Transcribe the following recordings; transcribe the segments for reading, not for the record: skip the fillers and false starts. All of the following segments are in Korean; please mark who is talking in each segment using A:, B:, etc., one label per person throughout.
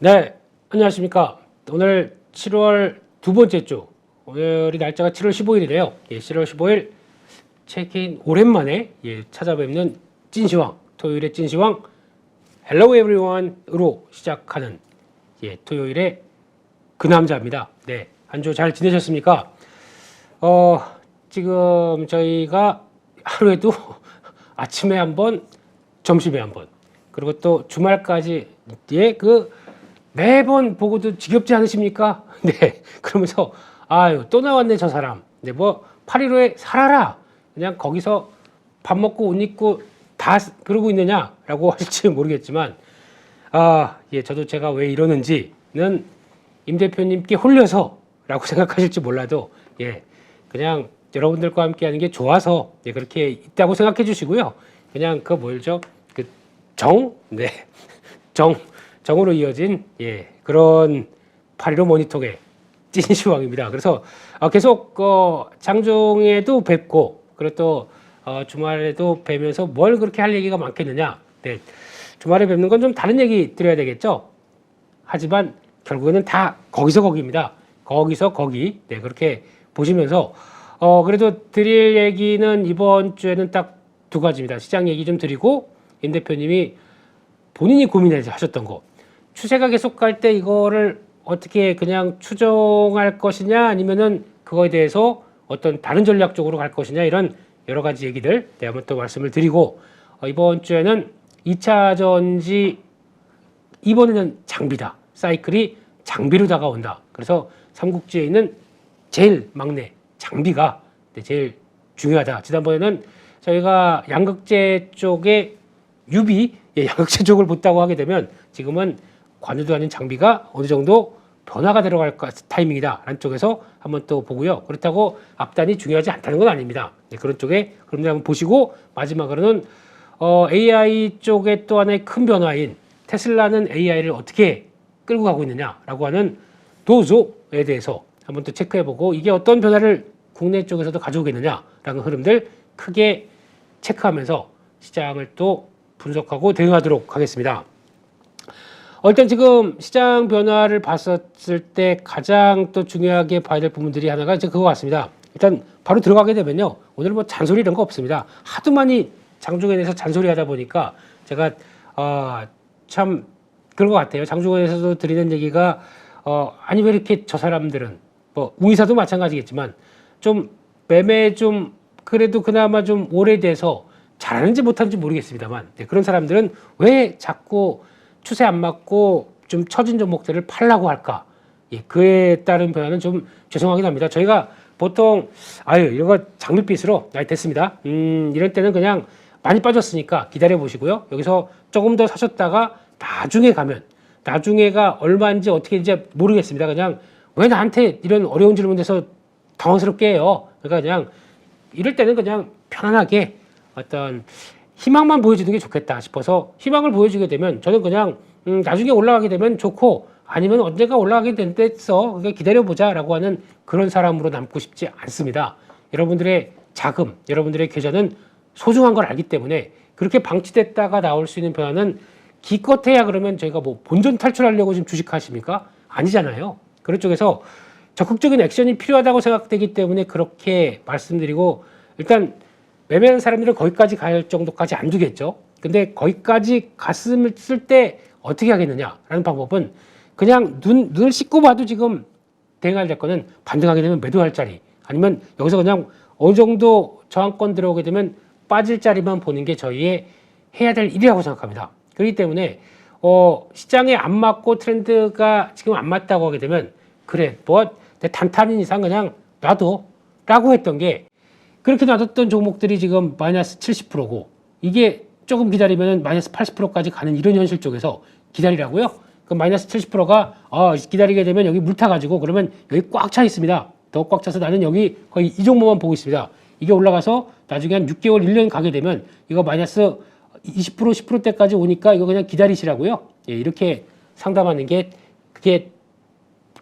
A: 네, 안녕하십니까. 오늘 7월 두 번째 주, 오늘이 날짜가 7월 15일이래요. 7월 15일 체크인 오랜만에 찾아뵙는 찐시황, 토요일의 찐시황, Hello Everyone으로 시작하는 토요일의 그 남자입니다. 네, 한 주 잘 지내셨습니까? 지금 저희가 하루에도 아침에 한 번, 점심에 한 번, 그리고 또 주말까지 매번 보고도 지겹지 않으십니까? 네, 그러면서 아유 또 나왔네 저 사람. 네, 뭐 8.15에 살아라. 그냥 거기서 밥 먹고 옷 입고 다 그러고 있느냐라고 하실지 모르겠지만 저도 제가 왜 이러는지는 임 대표님께 홀려서라고 생각하실지 몰라도 그냥 여러분들과 함께하는 게 좋아서 그렇게 있다고 생각해 주시고요. 그냥 그 뭐죠? 그 네, 정으로 이어진 그런 8.15 모니터의 찐시황입니다. 그래서 계속 장중에도 뵙고 그리고 또 주말에도 뵈면서 뭘 그렇게 할 얘기가 많겠느냐. 네, 주말에 뵙는 건 좀 다른 얘기 드려야 되겠죠. 하지만 결국에는 다 거기서 거기입니다. 거기서 거기. 네, 그렇게 보시면서 그래도 드릴 얘기는 이번 주에는 딱 두 가지입니다. 시장 얘기 좀 드리고 임 대표님이 본인이 고민하셨던 거. 추세가 계속 갈 때 이거를 어떻게 그냥 추종할 것이냐 아니면은 그거에 대해서 어떤 다른 전략적으로 갈 것이냐 이런 여러 가지 얘기들 한번 또 말씀을 드리고 이번 주에는 2차 전지 이번에는 장비다. 사이클이 장비로 다가온다. 그래서 삼국지에 있는 제일 막내 장비가 제일 중요하다. 지난번에는 저희가 양극재 쪽에 유비 양극재 쪽을 본다고 하게 되면 지금은 관여도 아닌 장비가 어느 정도 변화가 들어갈 타이밍이다 라는 쪽에서 한번 또 보고요. 그렇다고 앞단이 중요하지 않다는 건 아닙니다. 그런 쪽에 그럼 한번 보시고 마지막으로는 AI 쪽에 또 하나의 큰 변화인 테슬라는 AI를 어떻게 끌고 가고 있느냐라고 하는 도조에 대해서 한번 또 체크해보고 이게 어떤 변화를 국내 쪽에서도 가져오겠느냐라는 흐름들 크게 체크하면서 시장을 또 분석하고 대응하도록 하겠습니다. 일단 지금 시장 변화를 봤었을 때 가장 또 중요하게 봐야 될 부분들이 하나가 이제 그거 같습니다. 일단 바로 들어가게 되면요. 오늘 뭐 잔소리 이런 거 없습니다. 하도 많이 장중엔에서 잔소리 하다 보니까 제가 참 그런 것 같아요. 장중엔에서도 드리는 얘기가 아니 왜 이렇게 저 사람들은 뭐 우이사도 마찬가지겠지만 좀 매매 좀 그래도 그나마 좀 오래돼서 잘하는지 못하는지 모르겠습니다만 그런 사람들은 왜 자꾸 추세 안 맞고 좀 처진 종목들을 팔라고 할까? 그에 따른 변화는 좀 죄송하긴 합니다. 저희가 보통 이런 거 장밋빛으로 됐습니다. 이럴 때는 그냥 많이 빠졌으니까 기다려 보시고요. 여기서 조금 더 사셨다가 나중에 가면 나중에가 얼마인지 어떻게 이제 모르겠습니다. 그냥 왜 나한테 이런 어려운 질문에서 당황스럽게 해요. 그러니까 그냥 이럴 때는 그냥 편안하게 어떤 희망만 보여주는 게 좋겠다 싶어서 희망을 보여주게 되면 저는 그냥 나중에 올라가게 되면 좋고 아니면 언젠가 올라가게 됐어 그러니까 기다려보자라고 하는 그런 사람으로 남고 싶지 않습니다. 여러분들의 자금, 여러분들의 계좌는 소중한 걸 알기 때문에 그렇게 방치됐다가 나올 수 있는 변화는 기껏해야 그러면 저희가 뭐 본전 탈출하려고 지금 주식하십니까? 아니잖아요. 그런 쪽에서 적극적인 액션이 필요하다고 생각되기 때문에 그렇게 말씀드리고 일단 매매하는 사람들은 거기까지 갈 정도까지 안 두겠죠. 근데 거기까지 갔을 때 어떻게 하겠느냐라는 방법은 그냥 눈을 씻고 봐도 지금 대응할 될 거는 반등하게 되면 매도할 자리 아니면 여기서 그냥 어느 정도 저항권 들어오게 되면 빠질 자리만 보는 게 저희의 해야 될 일이라고 생각합니다. 그렇기 때문에 시장에 안 맞고 트렌드가 지금 안 맞다고 하게 되면 그래 뭐 단타는 이상 그냥 놔둬 라고 했던 게 그렇게 놔뒀던 종목들이 지금 마이너스 70%고 이게 조금 기다리면 마이너스 80%까지 가는 이런 현실 쪽에서 기다리라고요? 그럼 마이너스 70%가 기다리게 되면 여기 물 타가지고 그러면 여기 꽉 차 있습니다. 더 꽉 차서 나는 여기 거의 이 종목만 보고 있습니다. 이게 올라가서 나중에 한 6개월, 1년 가게 되면 이거 마이너스 20%, 10%대까지 오니까 이거 그냥 기다리시라고요? 이렇게 상담하는 게 그게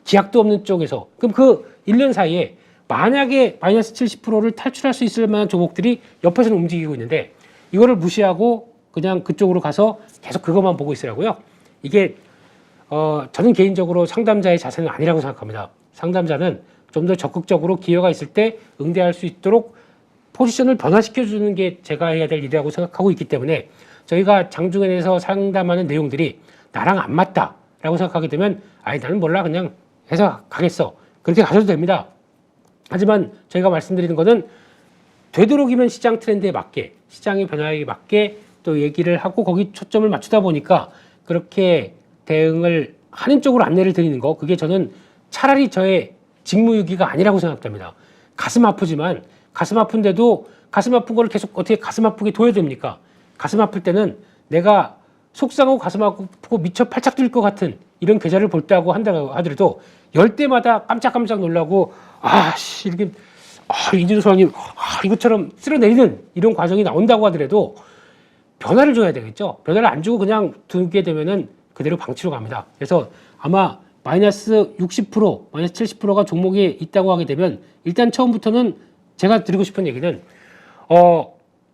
A: 기약도 없는 쪽에서 그럼 그 1년 사이에 만약에 마이너스 70%를 탈출할 수 있을 만한 종목들이 옆에서는 움직이고 있는데 이거를 무시하고 그냥 그쪽으로 가서 계속 그것만 보고 있으라고요. 이게 저는 개인적으로 상담자의 자세는 아니라고 생각합니다. 상담자는 좀 더 적극적으로 기회가 있을 때 응대할 수 있도록 포지션을 변화시켜주는 게 제가 해야 될 일이라고 생각하고 있기 때문에 저희가 장중현에서 상담하는 내용들이 나랑 안 맞다라고 생각하게 되면 아니 나는 몰라 그냥 해서 가겠어. 그렇게 가셔도 됩니다. 하지만 저희가 말씀드리는 거는 되도록이면 시장 트렌드에 맞게 시장의 변화에 맞게 또 얘기를 하고 거기 초점을 맞추다 보니까 그렇게 대응을 하는 쪽으로 안내를 드리는 거 그게 저는 차라리 저의 직무유기가 아니라고 생각됩니다. 가슴 아프지만 가슴 아픈데도 가슴 아픈 걸 계속 어떻게 가슴 아프게 둬야 됩니까? 가슴 아플 때는 내가 속상하고 가슴 아프고 미쳐 팔짝 뛸 것 같은 이런 계좌를 볼 때하고 한다고 하더라도 열 때마다 깜짝깜짝 놀라고 아씨 이렇게 이진우 소장님 이것처럼 쓸어내리는 이런 과정이 나온다고 하더라도 변화를 줘야 되겠죠. 변화를 안 주고 그냥 두게 되면은 그대로 방치로 갑니다. 그래서 아마 마이너스 60%, 마이너스 70%가 종목이 있다고 하게 되면 일단 처음부터는 제가 드리고 싶은 얘기는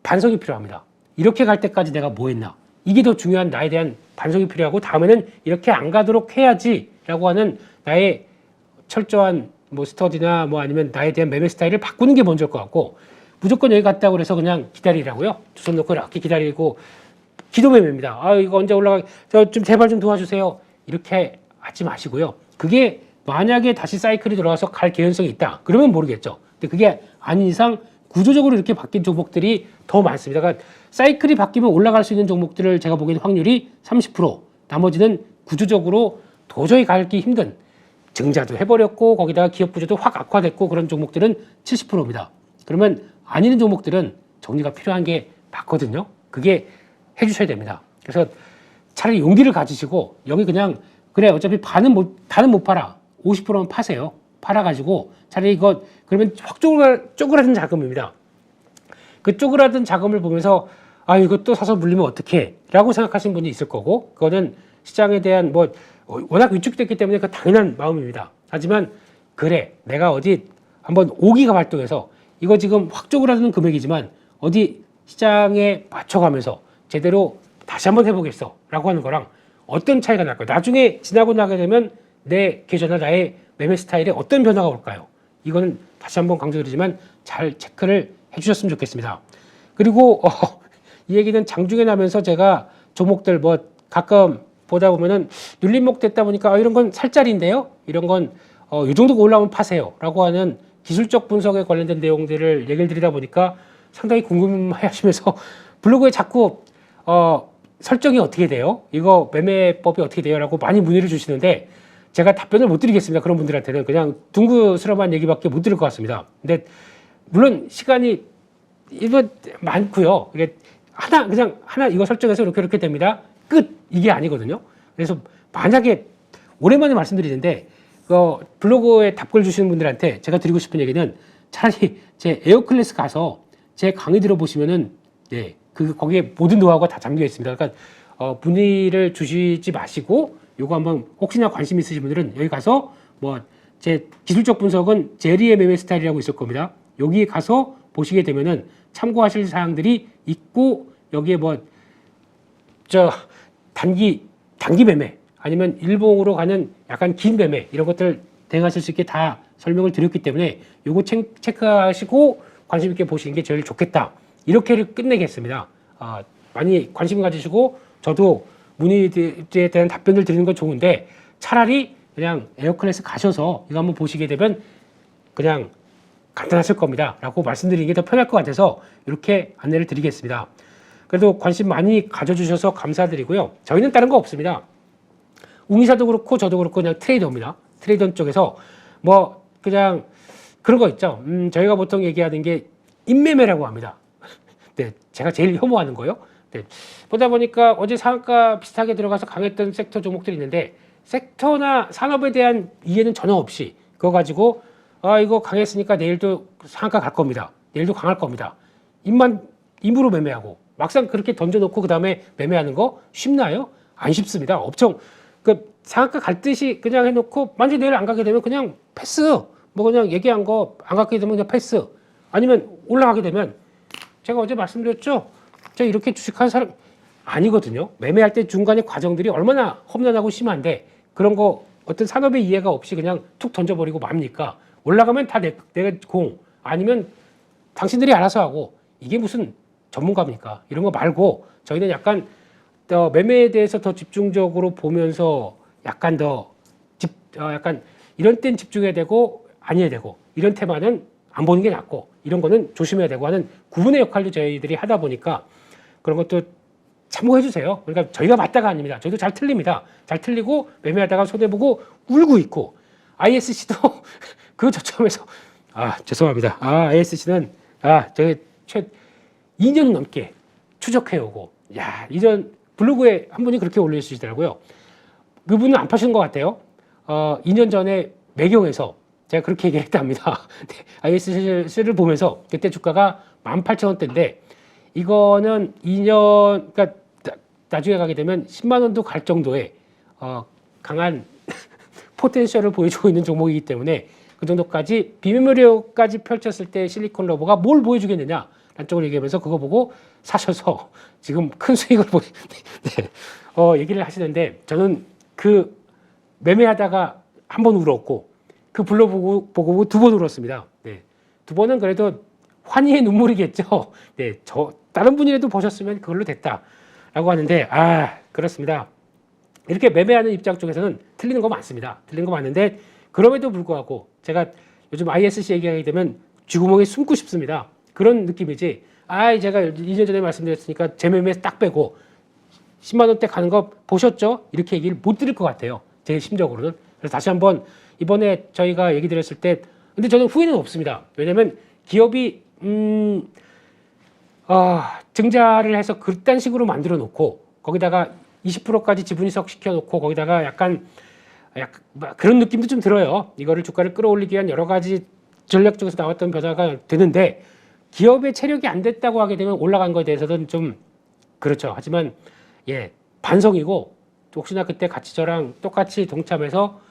A: 반성이 필요합니다. 이렇게 갈 때까지 내가 뭐 했나? 이게 더 중요한 나에 대한 반성이 필요하고 다음에는 이렇게 안 가도록 해야지라고 하는 나의 철저한 뭐 스터디나 뭐 아니면 나에 대한 매매 스타일을 바꾸는 게 먼저일 것 같고 무조건 여기 갔다고 그래서 그냥 기다리라고요. 두 손 놓고 이렇게 기다리고 기도 매매입니다. 이거 언제 올라가? 저 좀 제발 좀 도와주세요. 이렇게 하지 마시고요. 그게 만약에 다시 사이클이 들어와서 갈 개연성이 있다. 그러면 모르겠죠. 근데 그게 아닌 이상 구조적으로 이렇게 바뀐 종목들이 더 많습니다. 그러니까 사이클이 바뀌면 올라갈 수 있는 종목들을 제가 보기엔 확률이 30%, 나머지는 구조적으로 도저히 가기 힘든 증자도 해버렸고 거기다가 기업 구조도 확 악화됐고 그런 종목들은 70%입니다. 그러면 아니는 종목들은 정리가 필요한 게 맞거든요. 그게 해주셔야 됩니다. 그래서 차라리 용기를 가지시고 여기 그냥 그래 어차피 다는 못 팔아. 50%만 파세요. 팔아가지고 차라리 이거 그러면 확 쪼그라든 자금입니다. 그 쪼그라든 자금을 보면서 이것도 사서 물리면 어떡해 라고 생각하시는 분이 있을 거고 그거는 시장에 대한 워낙 위축됐기 때문에 그 당연한 마음입니다. 하지만 그래 내가 어디 한번 오기가 발동해서 이거 지금 확 쪼그라드는 금액이지만 어디 시장에 맞춰가면서 제대로 다시 한번 해보겠어 라고 하는 거랑 어떤 차이가 날까요? 나중에 지나고 나게 되면 내 계좌나 나의 매매 스타일에 어떤 변화가 올까요? 이거는 다시 한번 강조드리지만 잘 체크를 해주셨으면 좋겠습니다. 그리고 이 얘기는 장중에 나면서 제가 종목들 가끔 보다 보면은 눌림목 됐다 보니까 이런 건 살 자리인데요. 이런 건 이 정도가 올라오면 파세요 라고 하는 기술적 분석에 관련된 내용들을 얘기를 드리다 보니까 상당히 궁금해 하시면서 블로그에 자꾸 설정이 어떻게 돼요? 이거 매매법이 어떻게 돼요? 라고 많이 문의를 주시는데 제가 답변을 못 드리겠습니다. 그런 분들한테는 그냥 둥그스름한 얘기밖에 못 드릴 것 같습니다. 근데 물론 시간이 이거 많고요. 이게 하나 이거 설정해서 이렇게 됩니다. 끝 이게 아니거든요. 그래서 만약에 오랜만에 말씀드리는데 블로그에 답글 주시는 분들한테 제가 드리고 싶은 얘기는 차라리 제 에어클래스 가서 제 강의 들어보시면은 거기에 모든 노하우가 다 담겨 있습니다. 그러니까 문의를 주시지 마시고 요거 한번 혹시나 관심 있으신 분들은 여기 가서 제 기술적 분석은 제리의 매매 스타일이라고 있을 겁니다. 여기 가서 보시게 되면은 참고하실 사항들이 있고 여기에 단기 매매 아니면 일봉으로 가는 약간 긴 매매 이런 것들 대응하실 수 있게 다 설명을 드렸기 때문에 요거 체크하시고 관심 있게 보시는 게 제일 좋겠다. 이렇게를 끝내겠습니다. 많이 관심 가지시고 저도 문의에 대한 답변을 드리는 건 좋은데 차라리 그냥 에어클래스 가셔서 이거 한번 보시게 되면 그냥 간단하실 겁니다. 라고 말씀드리는 게 더 편할 것 같아서 이렇게 안내를 드리겠습니다. 그래도 관심 많이 가져주셔서 감사드리고요. 저희는 다른 거 없습니다. 웅이사도 그렇고 저도 그렇고 그냥 트레이더입니다. 트레이더 쪽에서 그냥 그런 거 있죠. 저희가 보통 얘기하는 게 인매매라고 합니다. 네, 제가 제일 혐오하는 거요. 네, 보다 보니까 어제 상한가 비슷하게 들어가서 강했던 섹터 종목들이 있는데 섹터나 산업에 대한 이해는 전혀 없이 그거 가지고 이거 강했으니까 내일도 상한가 갈 겁니다. 내일도 강할 겁니다. 임으로 매매하고 막상 그렇게 던져놓고 그 다음에 매매하는 거 쉽나요? 안 쉽습니다. 엄청 상한가 갈 듯이 그냥 해놓고 만약에 내일 안 가게 되면 그냥 패스. 그냥 얘기한 거 안 가게 되면 그냥 패스. 아니면 올라가게 되면 제가 어제 말씀드렸죠. 제가 이렇게 주식하는 사람 아니거든요. 매매할 때 중간에 과정들이 얼마나 험난하고 심한데 그런 거 어떤 산업의 이해가 없이 그냥 툭 던져버리고 맙니까? 올라가면 다 내가 공, 아니면 당신들이 알아서 하고, 이게 무슨 전문가입니까? 이런 거 말고 저희는 약간 더 매매에 대해서 더 집중적으로 보면서 약간 약간 이런 땐 집중해야 되고 아니어야 되고, 이런 테마는 안 보는 게 낫고, 이런 거는 조심해야 되고 하는 구분의 역할도 저희들이 하다 보니까 그런 것도 참고해 주세요. 그러니까 저희가 맞다가 아닙니다. 저희도 잘 틀립니다. 잘 틀리고 매매하다가 손해보고 울고 있고, ISC도 그 저점에서 죄송합니다. ISC는 저희 2년 넘게 추적해오고, 이전 블로그에 한 분이 그렇게 올려주시더라고요. 그분은 안 파시는 것 같아요. 2년 전에 매경에서 제가 그렇게 얘기했답니다. ISC를 보면서 그때 주가가 18,000원대인데 이거는 2년, 그러니까 나중에 가게 되면 10만 원도 갈 정도의 강한 포텐셜을 보여주고 있는 종목이기 때문에 그 정도까지 비메모리까지 펼쳤을 때 실리콘 러버가 뭘 보여주겠느냐 라는 쪽으로 얘기하면서 그거 보고 사셔서 지금 큰 수익을 얘기를 하시는데, 저는 그 매매하다가 한 번 울었고 그 블로그 보고 2번 울었습니다. 두 번은 그래도 환희의 눈물이겠죠. 다른 분이라도 보셨으면 그걸로 됐다라고 하는데, 그렇습니다. 이렇게 매매하는 입장 쪽에서는 틀리는 거 많습니다. 틀리는 거 많은데, 그럼에도 불구하고 제가 요즘 ISC 얘기하게 되면 쥐구멍에 숨고 싶습니다. 그런 느낌이지. 제가 2년 전에 말씀드렸으니까 제 매매 딱 빼고 10만 원대 가는 거 보셨죠? 이렇게 얘기를 못 드릴 것 같아요. 제 심적으로는. 그래서 다시 한번 이번에 저희가 얘기 드렸을 때, 근데 저는 후회는 없습니다. 왜냐면 기업이 증자를 해서 그딴 식으로 만들어 놓고 거기다가 20%까지 지분 이석 시켜 놓고 거기다가 약간 그런 느낌도 좀 들어요. 이거를 주가를 끌어올리기 위한 여러 가지 전략 중에서 나왔던 변화가 되는데, 기업의 체력이 안 됐다고 하게 되면 올라간 거에 대해서는 좀 그렇죠. 하지만 반성이고, 또 혹시나 그때 같이 저랑 똑같이 동참해서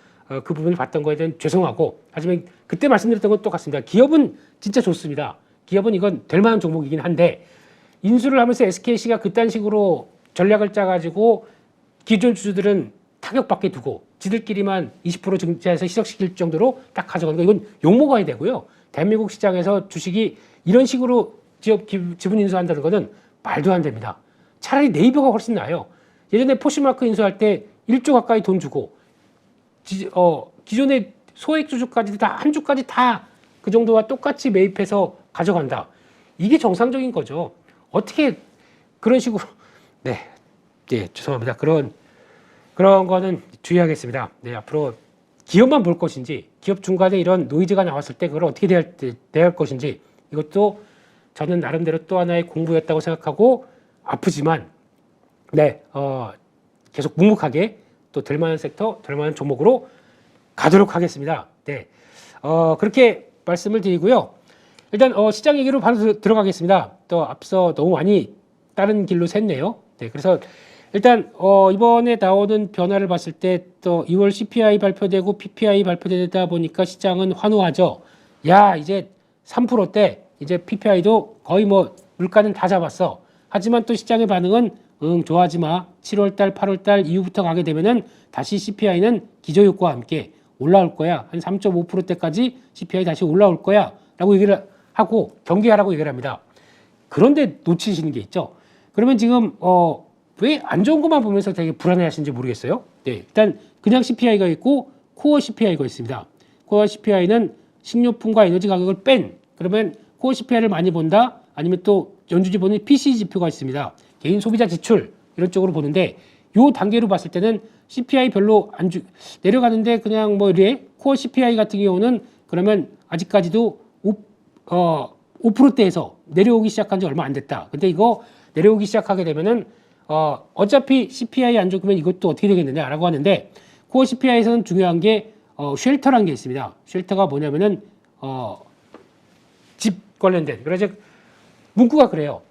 A: 그 부분을 봤던 거에 대한 죄송하고, 하지만 그때 말씀드렸던 건 똑같습니다. 기업은 진짜 좋습니다. 기업은 이건 될 만한 종목이긴 한데, 인수를 하면서 SKC가 그딴 식으로 전략을 짜가지고 기존 주주들은 타격받게 두고 지들끼리만 20% 증자해서 희석시킬 정도로 딱 가져가는 거, 이건 욕먹어야 되고요. 대한민국 시장에서 주식이 이런 식으로 지분 인수한다는 거는 말도 안 됩니다. 차라리 네이버가 훨씬 나아요. 예전에 포시마크 인수할 때 1조 가까이 돈 주고 기존의 소액 주주까지 다 한 주까지 다 그 정도와 똑같이 매입해서 가져간다. 이게 정상적인 거죠. 어떻게 그런 식으로 죄송합니다. 그런 거는 주의하겠습니다. 앞으로 기업만 볼 것인지, 기업 중간에 이런 노이즈가 나왔을 때 그걸 어떻게 대할 것인지, 이것도 저는 나름대로 또 하나의 공부였다고 생각하고, 아프지만 계속 묵묵하게 또 될 만한 섹터, 될 만한 종목으로 가도록 하겠습니다. 그렇게 말씀을 드리고요. 일단 시장 얘기로 바로 들어가겠습니다. 또 앞서 너무 많이 다른 길로 샜네요. 그래서 일단 이번에 나오는 변화를 봤을 때 또 2월 CPI 발표되고 PPI 발표되다 보니까 시장은 환호하죠. 이제 3%대, 이제 PPI도 거의 뭐 물가는 다 잡았어. 하지만 또 시장의 반응은 좋아하지 마. 7월달, 8월달 이후부터 가게 되면은 다시 CPI는 기저효과와 함께 올라올 거야. 한 3.5%대까지 CPI 다시 올라올 거야. 라고 얘기를 하고 경계하라고 얘기를 합니다. 그런데 놓치시는 게 있죠. 그러면 지금 왜 안 좋은 것만 보면서 되게 불안해 하시는지 모르겠어요. 일단 그냥 CPI가 있고 코어 CPI가 있습니다. 코어 CPI는 식료품과 에너지 가격을 뺀, 그러면 코어 CPI를 많이 본다? 아니면 또 연준이 보는 PC 지표가 있습니다. 개인 소비자 지출 이런 쪽으로 보는데, 요 단계로 봤을 때는 CPI 별로 내려가는데 그냥 뭐 이래. 코어 CPI 같은 경우는 그러면 아직까지도 5%대에서 내려오기 시작한 지 얼마 안 됐다. 근데 이거 내려오기 시작하게 되면은 어차피 CPI 안 좋으면 이것도 어떻게 되겠느냐라고 하는데, 코어 CPI에서는 중요한 게 쉘터라는 게 있습니다. 쉘터가 뭐냐면은 집 관련된, 그래서 문구가 그래요.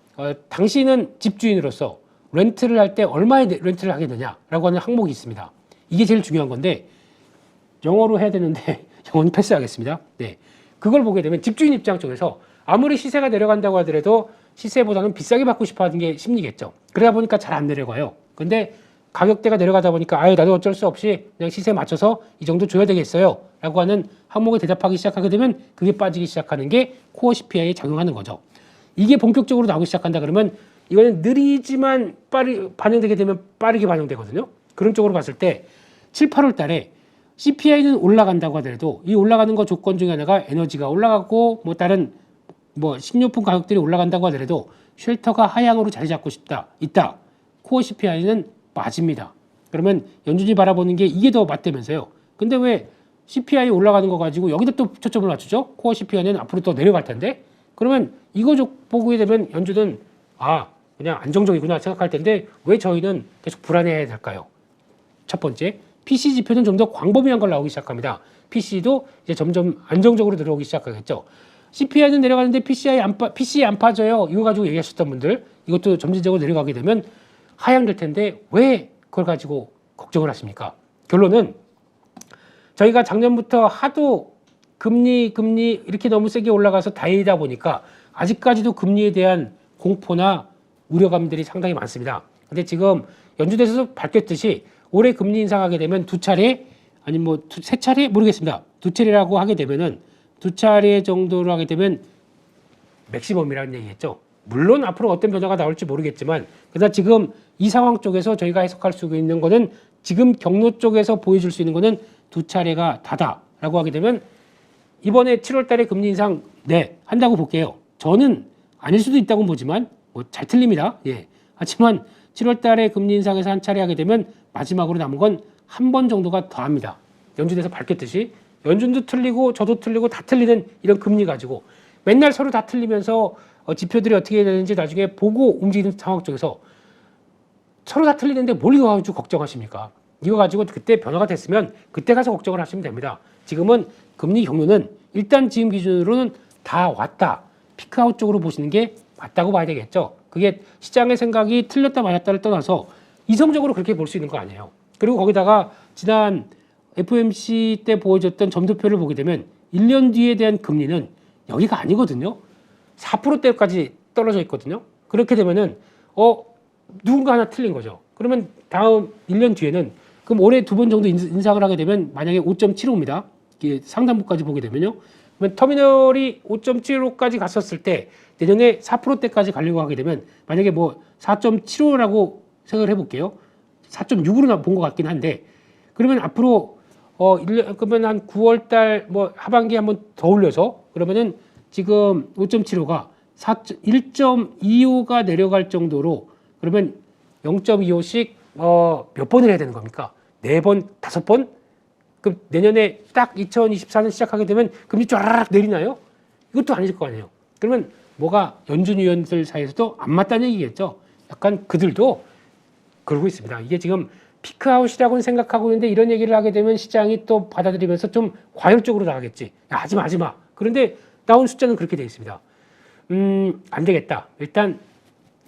A: 당신은 집주인으로서 렌트를 할 때 얼마에 렌트를 하겠느냐라고 하는 항목이 있습니다. 이게 제일 중요한 건데 영어로 해야 되는데 영어는 패스하겠습니다. 그걸 보게 되면 집주인 입장 쪽에서 아무리 시세가 내려간다고 하더라도 시세보다는 비싸게 받고 싶어 하는 게 심리겠죠. 그러다 보니까 잘 안 내려가요. 근데 가격대가 내려가다 보니까 아유 나도 어쩔 수 없이 그냥 시세에 맞춰서 이 정도 줘야 되겠어요 라고 하는 항목에 대답하기 시작하게 되면 그게 빠지기 시작하는 게 코어 CPI에 작용하는 거죠. 이게 본격적으로 나오기 시작한다 그러면 이거는 느리지만 반영되게 되면 빠르게 반영되거든요. 그런 쪽으로 봤을 때 7, 8월 달에 CPI는 올라간다고 하더라도 이 올라가는 거 조건 중에 하나가 에너지가 올라가고 뭐 다른 뭐 식료품 가격들이 올라간다고 하더라도 쉘터가 하향으로 자리 잡고 있다. 코어 CPI는 빠집니다. 그러면 연준이 바라보는 게 이게 더 맞다면서요. 근데 왜 CPI 올라가는 거 가지고 여기다 또 초점을 맞추죠? 코어 CPI는 앞으로 더 내려갈 텐데 그러면 이거 보게 되면 연준은 그냥 안정적이구나 생각할 텐데 왜 저희는 계속 불안해야 될까요? 첫 번째, PC 지표는 좀 더 광범위한 걸 나오기 시작합니다. PC도 이제 점점 안정적으로 들어오기 시작하겠죠. CPI는 내려가는데 PC 안 빠져요. 이거 가지고 얘기하셨던 분들 이것도 점진적으로 내려가게 되면 하향될 텐데 왜 그걸 가지고 걱정을 하십니까? 결론은 저희가 작년부터 하도 금리 이렇게 너무 세게 올라가서 다행이다 보니까 아직까지도 금리에 대한 공포나 우려감들이 상당히 많습니다. 근데 지금 연준에서 밝혔듯이 올해 금리 인상하게 되면 두 차례 아니면 뭐 세 차례 모르겠습니다. 두 차례라고 하게 되면은 두 차례 정도로 하게 되면 맥시멈이라는 얘기겠죠. 물론 앞으로 어떤 변화가 나올지 모르겠지만 그러나 지금 이 상황 쪽에서 저희가 해석할 수 있는 거는 지금 경로 쪽에서 보여줄 수 있는 거는 두 차례가 다다라고 하게 되면 이번에 7월 달에 금리 인상 한다고 볼게요. 저는 아닐 수도 있다고 보지만 뭐 잘 틀립니다. 예. 하지만 7월 달에 금리 인상에서 한 차례 하게 되면 마지막으로 남은 건 한 번 정도가 더 합니다. 연준에서 밝혔듯이 연준도 틀리고 저도 틀리고 다 틀리는 이런 금리 가지고 맨날 서로 다 틀리면서 지표들이 어떻게 해야 되는지 나중에 보고 움직이는 상황 쪽에서 서로 다 틀리는데 뭘 이거 가지고 걱정하십니까? 이거 가지고 그때 변화가 됐으면 그때 가서 걱정을 하시면 됩니다. 지금은 금리 경로는 일단 지금 기준으로는 다 왔다. 피크아웃 쪽으로 보시는 게 맞다고 봐야 되겠죠. 그게 시장의 생각이 틀렸다 맞았다를 떠나서 이성적으로 그렇게 볼 수 있는 거 아니에요. 그리고 거기다가 지난 FOMC 때 보여줬던 점도표를 보게 되면 1년 뒤에 대한 금리는 여기가 아니거든요. 4%대까지 떨어져 있거든요. 그렇게 되면은 누군가 하나 틀린 거죠. 그러면 다음 1년 뒤에는 그럼 올해 두 번 정도 인상을 하게 되면 만약에 5.75입니다. 상단부까지 보게 되면요. 그러면 터미널이 5.75까지 갔었을 때 내년에 4%대까지 가려고 하게 되면 만약에 뭐 4.75라고 생각을 해볼게요. 4.6으로 본 것 같긴 한데 그러면 앞으로 그러면 한 9월달 뭐 하반기에 한번 더 올려서 그러면은 지금 5.75가 1.25가 내려갈 정도로 그러면 0.25씩 몇 번을 해야 되는 겁니까? 4번, 5번? 그럼 내년에 딱 2024년 시작하게 되면 금리 쫙 내리나요? 이것도 아닐 거 아니에요. 그러면 뭐가 연준 위원들 사이에서도 안 맞다는 얘기겠죠. 약간 그들도 그러고 있습니다. 이게 지금 피크아웃이라고는 생각하고 있는데 이런 얘기를 하게 되면 시장이 또 받아들이면서 좀 과열적으로 나가겠지. 야, 하지 마. 그런데 나온 숫자는 그렇게 되어 있습니다. 안 되겠다. 일단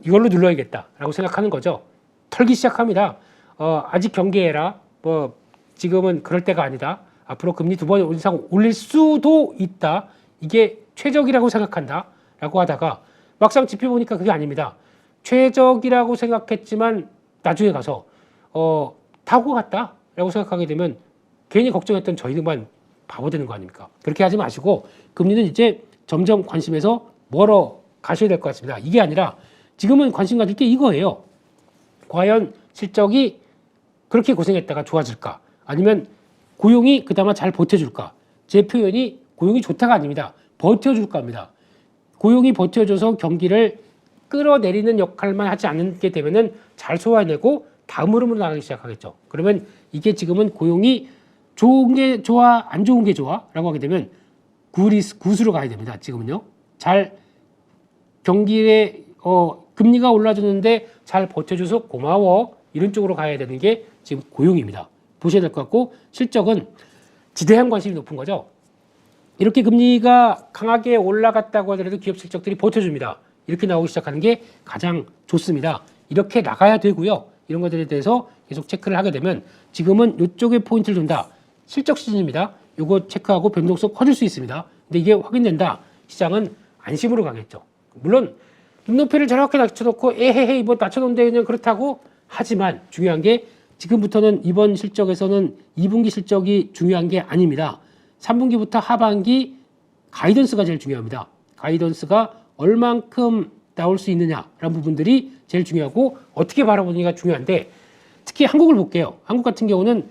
A: 이걸로 눌러야겠다라고 생각하는 거죠. 털기 시작합니다. 아직 경계해라. 뭐 지금은 그럴 때가 아니다. 앞으로 금리 2번 이상 올릴 수도 있다. 이게 최적이라고 생각한다. 라고 하다가 막상 지표 보니까 그게 아닙니다. 최적이라고 생각했지만 나중에 가서 타고 갔다. 라고 생각하게 되면 괜히 걱정했던 저희들만 바보 되는 거 아닙니까? 그렇게 하지 마시고 금리는 이제 점점 관심에서 멀어 가셔야 될 것 같습니다. 이게 아니라 지금은 관심 가질 게 이거예요. 과연 실적이 그렇게 고생했다가 좋아질까? 아니면 고용이 그나마 잘 버텨줄까? 제 표현이 고용이 좋다가 아닙니다. 버텨줄까 합니다. 고용이 버텨줘서 경기를 끌어내리는 역할만 하지 않게 되면은 잘 소화해내고 다음 흐름으로 나가기 시작하겠죠. 그러면 이게 지금은 고용이 좋은 게 좋아, 안 좋은 게 좋아? 라고 하게 되면 구수로 가야 됩니다. 지금은요. 잘 경기에 금리가 올라주는데 잘 버텨줘서 고마워. 이런 쪽으로 가야 되는 게 지금 고용입니다. 보셔야 될 것 같고 실적은 지대한 관심이 높은 거죠. 이렇게 금리가 강하게 올라갔다고 하더라도 기업 실적들이 버텨줍니다. 이렇게 나오기 시작하는 게 가장 좋습니다. 이렇게 나가야 되고요. 이런 것들에 대해서 계속 체크를 하게 되면 지금은 이쪽에 포인트를 둔다. 실적 시즌입니다. 이거 체크하고 변동성 커질 수 있습니다. 근데 이게 확인된다. 시장은 안심으로 가겠죠. 물론 눈높이를 저렇게 낮춰놓고 에헤헤 뭐 낮춰놓은데 그냥 그렇다고 하지만 중요한 게 지금부터는 이번 실적에서는 2분기 실적이 중요한 게 아닙니다. 3분기부터 하반기 가이던스가 제일 중요합니다. 가이던스가 얼만큼 나올 수 있느냐라는 부분들이 제일 중요하고 어떻게 바라보느냐가 중요한데 특히 한국을 볼게요. 한국 같은 경우는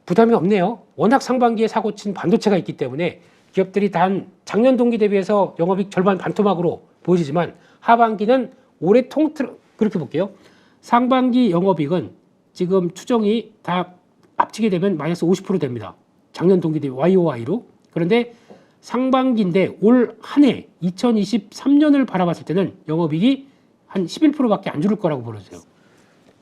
A: 부담이 없네요. 워낙 상반기에 사고 친 반도체가 있기 때문에 기업들이 단 작년 동기 대비해서 영업이익 절반 반토막으로 보여지지만 하반기는 올해 통틀어 그렇게 볼게요. 상반기 영업이익은 지금 추정이 다 합치게 되면 마이너스 50% 됩니다. 작년 동기 대비 YOY로. 그런데 상반기인데 올 한 해 2023년을 바라봤을 때는 영업이익이 한 11%밖에 안 줄을 거라고 보여주세요.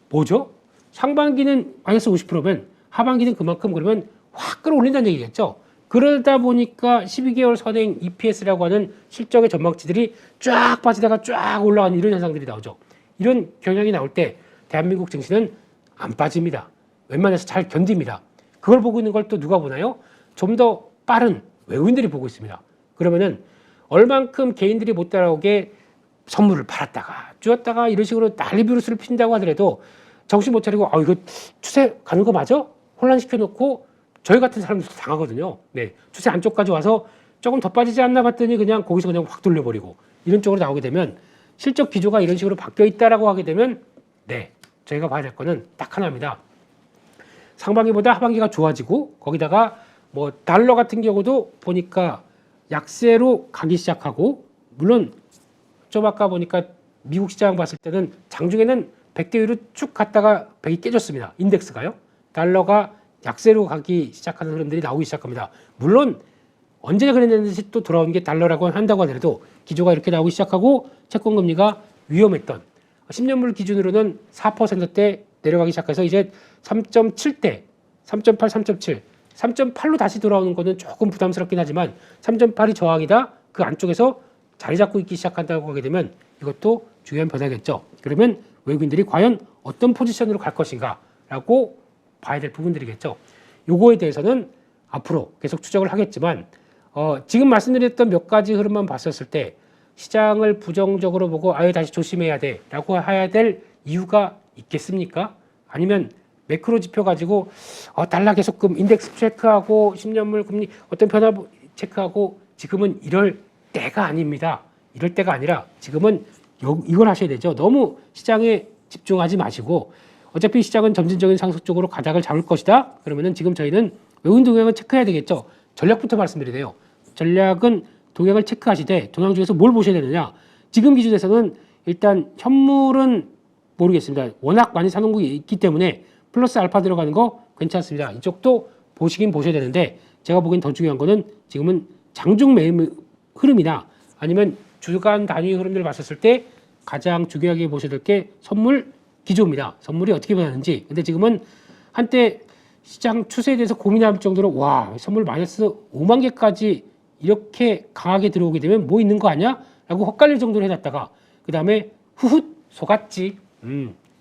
A: 뭐죠? 상반기는 마이너스 50%면 하반기는 그만큼 그러면 확 끌어올린다는 얘기겠죠. 그러다 보니까 12개월 선행 EPS라고 하는 실적의 전망치들이 쫙 빠지다가 쫙 올라가는 이런 현상들이 나오죠. 이런 경향이 나올 때 대한민국 증시는 안 빠집니다. 웬만해서 잘 견딥니다. 그걸 보고 있는 걸 또 누가 보나요? 좀 더 빠른 외국인들이 보고 있습니다. 그러면은 얼만큼 개인들이 못 따라오게 선물을 팔았다가 쥐었다가 이런 식으로 난리 비루스를 핀다고 하더라도 정신 못 차리고 이거 추세 가는 거 맞아? 혼란시켜 놓고 저희 같은 사람들도 당하거든요. 네, 추세 안쪽까지 와서 조금 더 빠지지 않나 봤더니 그냥 거기서 그냥 확 돌려버리고 이런 쪽으로 나오게 되면 실적 기조가 이런 식으로 바뀌어 있다라고 하게 되면 네, 저희가 봐야 될 거는 딱 하나입니다. 상반기보다 하반기가 좋아지고 거기다가 뭐 달러 같은 경우도 보니까 약세로 가기 시작하고 물론 좀 아까 보니까 미국 시장 봤을 때는 장중에는 100대 위로 쭉 갔다가 100이 깨졌습니다. 인덱스가요. 달러가 약세로 가기 시작하는 흐름들이 나오기 시작합니다. 물론 언제 그랬는지 또 돌아온 게 달러라고 한다고 하더라도 기조가 이렇게 나오기 시작하고 채권 금리가 위험했던 10년물 기준으로는 4%대 내려가기 시작해서 이제 3.7대, 3.8, 3.7, 3.8로 다시 돌아오는 거는 조금 부담스럽긴 하지만 3.8이 저항이다. 그 안쪽에서 자리 잡고 있기 시작한다고 하게 되면 이것도 중요한 변화겠죠. 그러면 외국인들이 과연 어떤 포지션으로 갈 것인가라고 봐야 될 부분들이겠죠. 요거에 대해서는 앞으로 계속 추적을 하겠지만 지금 말씀드렸던 몇 가지 흐름만 봤었을 때 시장을 부정적으로 보고 다시 조심해야 돼라고 해야 될 이유가 있겠습니까? 아니면 매크로 지표 가지고 달러 계속금 인덱스 체크하고 10년물 금리 어떤 변화 체크하고 지금은 이럴 때가 아닙니다. 이럴 때가 아니라 지금은 이걸 하셔야 되죠. 너무 시장에 집중하지 마시고 어차피 시장은 점진적인 상승 쪽으로 가닥을 잡을 것이다. 그러면은 지금 저희는 외국인 동향을 체크해야 되겠죠. 전략부터 말씀드리세요. 전략은 동향을 체크하시되 동향 중에서 뭘 보셔야 되느냐. 지금 기준에서는 일단 현물은 모르겠습니다. 워낙 많이 사놓은 게 있기 때문에 플러스 알파 들어가는 거 괜찮습니다. 이쪽도 보시긴 보셔야 되는데 제가 보기엔 더 중요한 거는 지금은 장중 매매 흐름이나 아니면 주간 단위 흐름들을 봤었을 때 가장 중요하게 보셔야 될 게 선물 기조입니다. 선물이 어떻게 변하는지. 근데 지금은 한때 시장 추세에 대해서 고민할 정도로 선물 마이너스 5만 개까지 이렇게 강하게 들어오게 되면 뭐 있는 거 아니야? 라고 헛갈릴 정도로 해놨다가 그 다음에 후훗 속았지.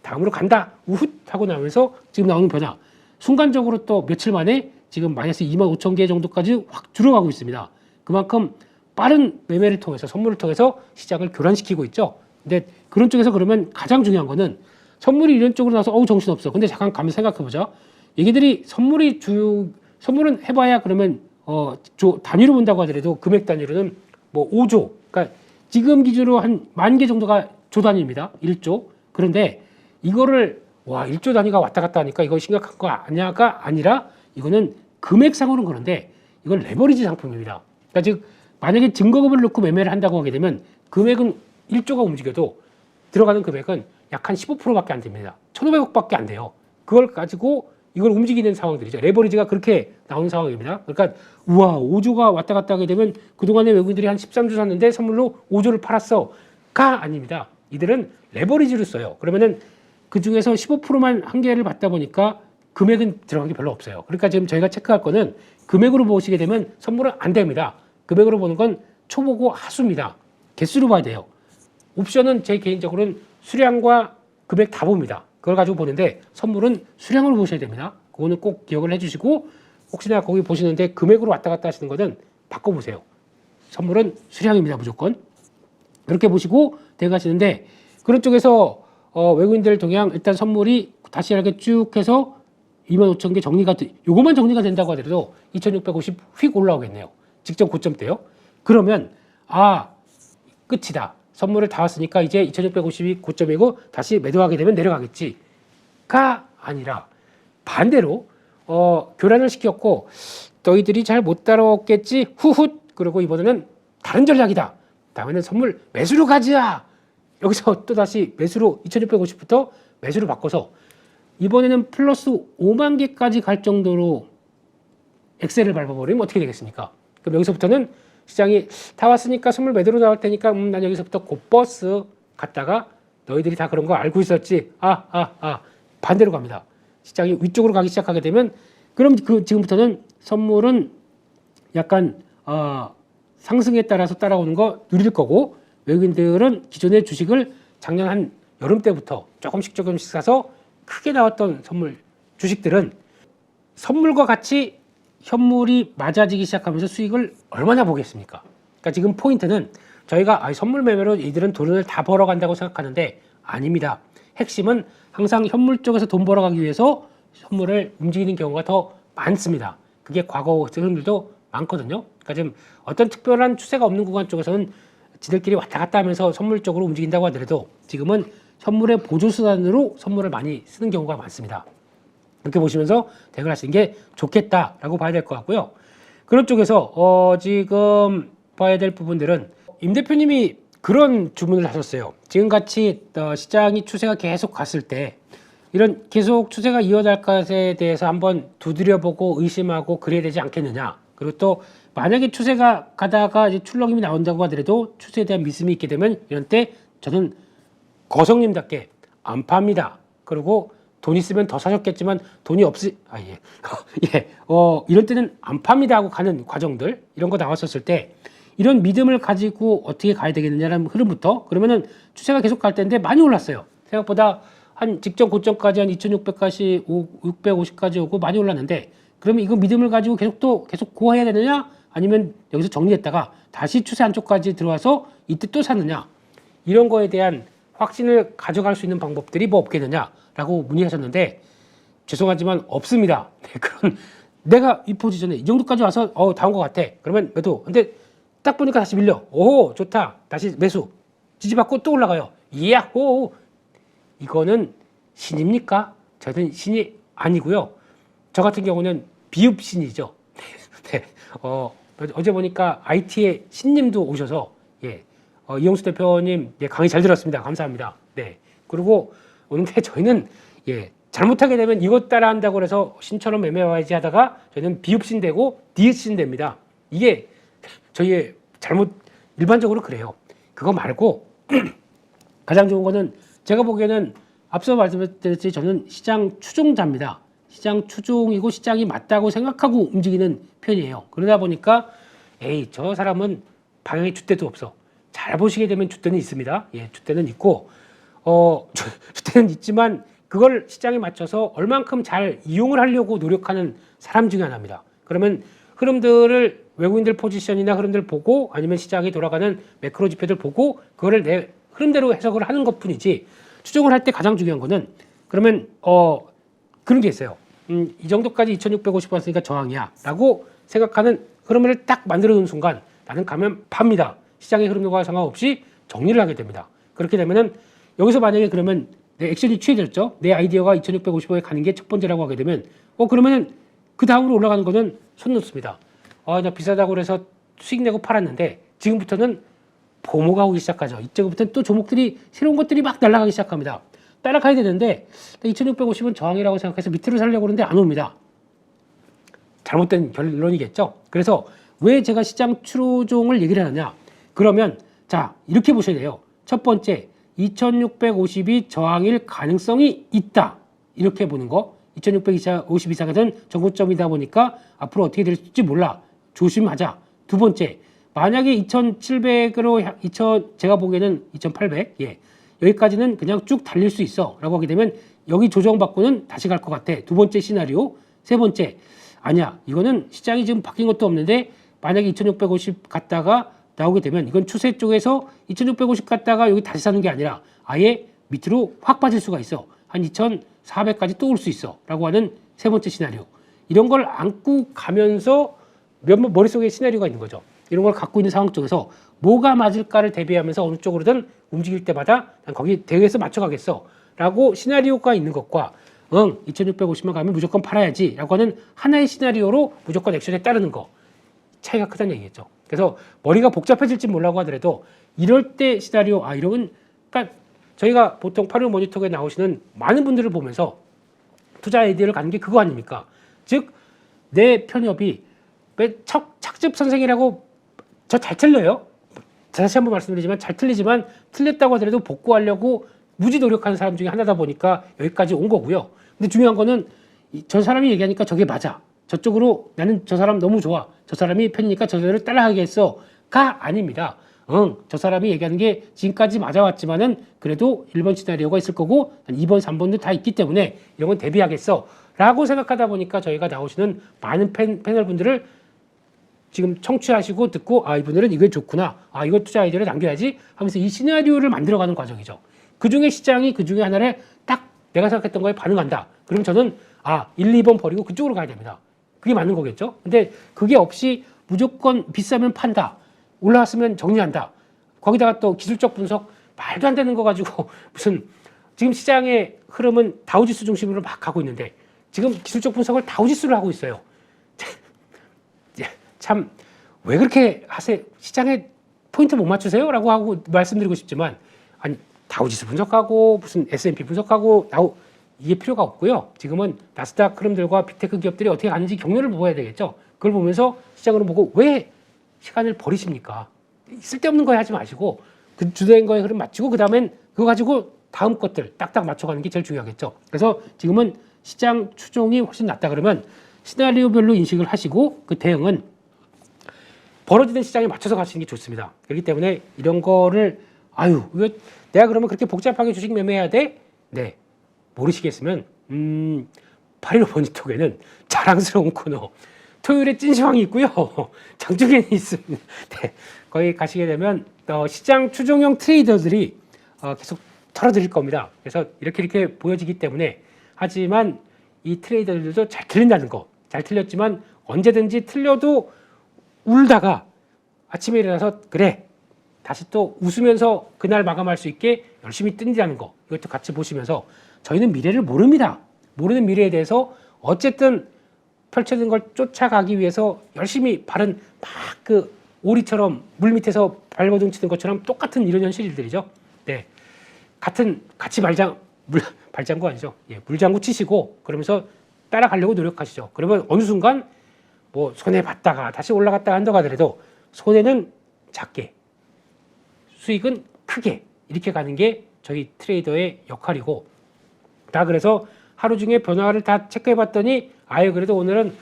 A: 다음으로 간다. 우훗 하고 나면서 지금 나오는 변화. 순간적으로 또 며칠 만에 지금 마이너스 2만 5천 개 정도까지 확 줄어가고 있습니다. 그만큼 빠른 매매를 통해서 선물을 통해서 시장을 교란시키고 있죠. 근데 그런 쪽에서 그러면 가장 중요한 거는 선물이 이런 쪽으로 나와서 정신없어. 근데 잠깐 가면 생각해보자. 얘기들이 선물은 해봐야 그러면 단위로 본다고 하더라도 금액 단위로는 뭐 5조. 그러니까 지금 기준으로 한 10,000개 정도가 조 단위입니다. 1조. 그런데 이거를 1조 단위가 왔다 갔다 하니까 이거 심각한 거 아니야가 아니라 이거는 금액상으로는 그런데 이건 레버리지 상품입니다. 그러니까 즉 만약에 증거금을 넣고 매매를 한다고 하게 되면 금액은 1조가 움직여도 들어가는 금액은 약 한 15%밖에 안 됩니다. 1,500억밖에 안 돼요. 그걸 가지고 이걸 움직이는 상황들이죠. 레버리지가 그렇게 나오는 상황입니다. 그러니까 5조가 왔다 갔다 하게 되면 그동안에 외국인들이 한 13조 샀는데 선물로 5조를 팔았어가 아닙니다. 이들은 레버리지를 써요. 그러면은 그 중에서 15%만 한 개를 받다 보니까 금액은 들어간 게 별로 없어요. 그러니까 지금 저희가 체크할 거는 금액으로 보시게 되면 선물은 안 됩니다. 금액으로 보는 건 초보고 하수입니다. 개수로 봐야 돼요. 옵션은 제 개인적으로는 수량과 금액 다 봅니다. 그걸 가지고 보는데 선물은 수량으로 보셔야 됩니다. 그거는 꼭 기억을 해주시고 혹시나 거기 보시는데 금액으로 왔다 갔다 하시는 거는 바꿔보세요. 선물은 수량입니다. 무조건. 그렇게 보시고 대응하시는데 그런 쪽에서 외국인들 동향 일단 선물이 다시 이렇게 쭉 해서 25,000개 정리가 요것만 정리가 된다고 하더라도 2,650 휙 올라오겠네요. 직전 고점 때요. 그러면 끝이다. 선물을 다 왔으니까 이제 2,650이 고점이고 다시 매도하게 되면 내려가겠지가 아니라 반대로 교란을 시켰고 너희들이 잘 못 따라오겠지 후훗 그리고 이번에는 다른 전략이다. 다음에는 선물 매수로 가자. 여기서 또 다시 매수로 2,650부터 매수로 바꿔서 이번에는 플러스 5만 개까지 갈 정도로 엑셀을 밟아버리면 어떻게 되겠습니까? 그럼 여기서부터는 시장이 다 왔으니까 선물 매도로 나올 테니까 난 여기서부터 곧버스 갔다가 너희들이 다 그런 거 알고 있었지. 반대로 갑니다. 시장이 위쪽으로 가기 시작하게 되면 그럼 지금부터는 선물은 약간 상승에 따라서 따라오는 거 누릴 거고 외국인들은 기존의 주식을 작년 한 여름 때부터 조금씩 사서 크게 나왔던 선물 주식들은 선물과 같이 현물이 맞아지기 시작하면서 수익을 얼마나 보겠습니까? 그러니까 지금 포인트는 저희가 선물 매매로 이들은 돈을 다 벌어간다고 생각하는데 아닙니다. 핵심은 항상 현물 쪽에서 돈 벌어가기 위해서 선물을 움직이는 경우가 더 많습니다. 그게 과거 흐름들도 많거든요. 그러니까 지금 어떤 특별한 추세가 없는 구간 쪽에서는 지들끼리 왔다 갔다 하면서 선물 쪽으로 움직인다고 하더라도 지금은 현물의 보조수단으로 선물을 많이 쓰는 경우가 많습니다. 이렇게 보시면서 대응을 하시는 게 좋겠다라고 봐야 될 것 같고요. 그런 쪽에서 지금 봐야 될 부분들은 임 대표님이 그런 주문을 하셨어요. 지금같이 시장이 추세가 계속 갔을 때 이런 계속 추세가 이어갈 것에 대해서 한번 두드려보고 의심하고 그래야 되지 않겠느냐. 그리고 또 만약에 추세가 가다가 이제 출렁임이 나온다고 하더라도 추세에 대한 믿음이 있게 되면 이런 때 저는 거성님답게 안 팝니다. 그리고 돈 있으면 더 사셨겠지만 돈이 이럴 때는 안 팝니다 하고 가는 과정들 이런 거 나왔었을 때 이런 믿음을 가지고 어떻게 가야 되겠느냐라는 흐름부터 그러면은 추세가 계속 갈 텐데 많이 올랐어요. 생각보다 한 직전 고점까지 한 2,600까지 650까지 오고 많이 올랐는데 그러면 이거 믿음을 가지고 계속 고해야 되느냐 아니면 여기서 정리했다가 다시 추세 안쪽까지 들어와서 이때 또 사느냐 이런 거에 대한 확신을 가져갈 수 있는 방법들이 뭐 없겠느냐라고 문의하셨는데 죄송하지만 없습니다. 그런 내가 이 포지션에 이 정도까지 와서 다 온 것 같아. 그러면 매도. 근데 딱 보니까 다시 밀려. 오 좋다. 다시 매수. 지지받고 또 올라가요. 이야호. 이거는 신입니까? 저는 신이 아니고요. 저 같은 경우는 비읍신이죠. 네. 어제 보니까 IT의 신님도 오셔서 이용수 대표님 강의 잘 들었습니다. 감사합니다. 네. 그리고 오는데 저희는 잘못하게 되면 이것 따라 한다고 해서 신처럼 매매와야지 하다가 저희는 비읍신 되고 디읍신 됩니다. 이게 저희의 일반적으로 그래요. 그거 말고 가장 좋은 거는 제가 보기에는 앞서 말씀드렸듯이 저는 시장 추종자입니다. 시장 추종이고 시장이 맞다고 생각하고 움직이는 편이에요. 그러다 보니까 저 사람은 방향에 줏대도 없어. 잘 보시게 되면 줏대는 있습니다. 줏대는 있고 줏대는 있지만 그걸 시장에 맞춰서 얼만큼 잘 이용을 하려고 노력하는 사람 중에 하나입니다. 그러면 흐름들을 외국인들 포지션이나 흐름들 보고 아니면 시장이 돌아가는 매크로 지표들 보고 그거를 내 흐름대로 해석을 하는 것뿐이지 추정을 할 때 가장 중요한 거는 그러면 그런 게 있어요. 이 정도까지 2,650 왔으니까 저항이야 라고 생각하는 흐름을 딱 만들어 놓은 순간 나는 가면 팝니다. 시장의 흐름과 상관없이 정리를 하게 됩니다. 그렇게 되면은 여기서 만약에 그러면 내 액션이 취해졌죠. 내 아이디어가 2,650원에 가는 게 첫 번째라고 하게 되면 그러면은 그 다음으로 올라가는 거는 손 놓습니다. 나 비싸다고 그래서 수익 내고 팔았는데 지금부터는 보모가 오기 시작하죠. 이때부터는 또 종목들이 새로운 것들이 막 날아가기 시작합니다. 따라가야 되는데 2,650은 저항이라고 생각해서 밑으로 살려고 그러는데 안 옵니다. 잘못된 결론이겠죠. 그래서 왜 제가 시장 추종을 얘기를 하느냐. 그러면 자 이렇게 보셔야 돼요. 첫 번째 2,650이 저항일 가능성이 있다. 이렇게 보는 거. 2,650 이상에서는 전고점이다 보니까 앞으로 어떻게 될지 몰라. 조심하자. 두 번째 만약에 2,700으로 제가 보기에는 2,800 여기까지는 그냥 쭉 달릴 수 있어 라고 하게 되면 여기 조정받고는 다시 갈 것 같아. 두 번째 시나리오. 세 번째 아니야 이거는 시장이 지금 바뀐 것도 없는데 만약에 2,650 갔다가 나오게 되면 이건 추세 쪽에서 2,650 갔다가 여기 다시 사는 게 아니라 아예 밑으로 확 빠질 수가 있어. 한 2,400까지 또 올 수 있어 라고 하는 세 번째 시나리오. 이런 걸 안고 가면서 머릿속에 시나리오가 있는 거죠. 이런 걸 갖고 있는 상황 쪽에서 뭐가 맞을까를 대비하면서 어느 쪽으로든 움직일 때마다 난 거기 대응해서 맞춰가겠어 라고 시나리오가 있는 것과 2,650만 가면 무조건 팔아야지 라고 하는 하나의 시나리오로 무조건 액션에 따르는 거 차이가 크다는 얘기겠죠. 그래서 머리가 복잡해질지 몰라고 하더라도 이럴 때 시나리오 이런 그러니까 저희가 보통 파리오 모니터에 나오시는 많은 분들을 보면서 투자 아이디어를 가는 게 그거 아닙니까? 즉 내 편협이 착즙 선생이라고 저 잘 틀려요. 다시 한번 말씀드리지만 잘 틀리지만 틀렸다고 하더라도 복구하려고 무지 노력하는 사람 중에 하나다 보니까 여기까지 온 거고요. 근데 중요한 거는 저 사람이 얘기하니까 저게 맞아. 저쪽으로 나는 저 사람 너무 좋아. 저 사람이 편이니까 저들을 따라하겠어가 아닙니다. 저 사람이 얘기하는 게 지금까지 맞아왔지만은 그래도 1번 시나리오가 있을 거고 2번, 3번도 다 있기 때문에 이런 건 대비하겠어 라고 생각하다 보니까 저희가 나오시는 많은 패널분들을 지금 청취하시고 듣고 이분들은 이게 좋구나. 이거 투자 아이디어를 남겨야지 하면서 이 시나리오를 만들어가는 과정이죠. 그중에 시장이 그중에 하나를 딱 내가 생각했던 거에 반응한다. 그럼 저는 1, 2번 버리고 그쪽으로 가야 됩니다. 그게 맞는 거겠죠. 근데 그게 없이 무조건 비싸면 판다. 올라왔으면 정리한다. 거기다가 또 기술적 분석 말도 안 되는 거 가지고 무슨 지금 시장의 흐름은 다우지수 중심으로 막 가고 있는데 지금 기술적 분석을 다우지수를 하고 있어요. 참 왜 그렇게 하세요? 시장에 포인트 못 맞추세요? 라고 하고 말씀드리고 싶지만 다우지수 분석하고 무슨 S&P 분석하고 이게 필요가 없고요. 지금은 나스닥 흐름들과 빅테크 기업들이 어떻게 가는지 경로를 보아야 되겠죠. 그걸 보면서 시장으로 보고 왜 시간을 버리십니까? 쓸데없는 거 하지 마시고 그 주된 거에 흐름 맞추고 그 다음엔 그거 가지고 다음 것들 딱딱 맞춰가는 게 제일 중요하겠죠. 그래서 지금은 시장 추종이 훨씬 낫다 그러면 시나리오별로 인식을 하시고 그 대응은 벌어지는 시장에 맞춰서 가시는 게 좋습니다. 그렇기 때문에 이런 거를 이거 내가 그러면 그렇게 복잡하게 주식 매매해야 돼? 네. 모르시겠으면 파리로 모니터에는 자랑스러운 코너 토요일에 찐시황이 있고요. 장중에는 있습니다. 네. 거기 가시게 되면 시장 추종형 트레이더들이 계속 털어드릴 겁니다. 그래서 이렇게 보여지기 때문에 하지만 이 트레이더들도 잘 틀린다는 거. 잘 틀렸지만 언제든지 틀려도 울다가 아침에 일어나서 그래 다시 또 웃으면서 그날 마감할 수 있게 열심히 뜬다는 거. 이것도 같이 보시면서 저희는 미래를 모릅니다. 모르는 미래에 대해서 어쨌든 펼쳐진 걸 쫓아가기 위해서 열심히 발은 막 오리처럼 물 밑에서 발버둥 치는 것처럼 똑같은 이런 현실들이죠. 네. 같이 발장구 아니죠. 물장구 치시고 그러면서 따라가려고 노력하시죠. 그러면 어느 순간 손해 봤다가 다시 올라갔다가 한다고 하더라도 손해는 작게 수익은 크게 이렇게 가는 게 저희 트레이더의 역할이고 그래서 하루 중에 변화를 다 체크해 봤더니 그래도 오늘은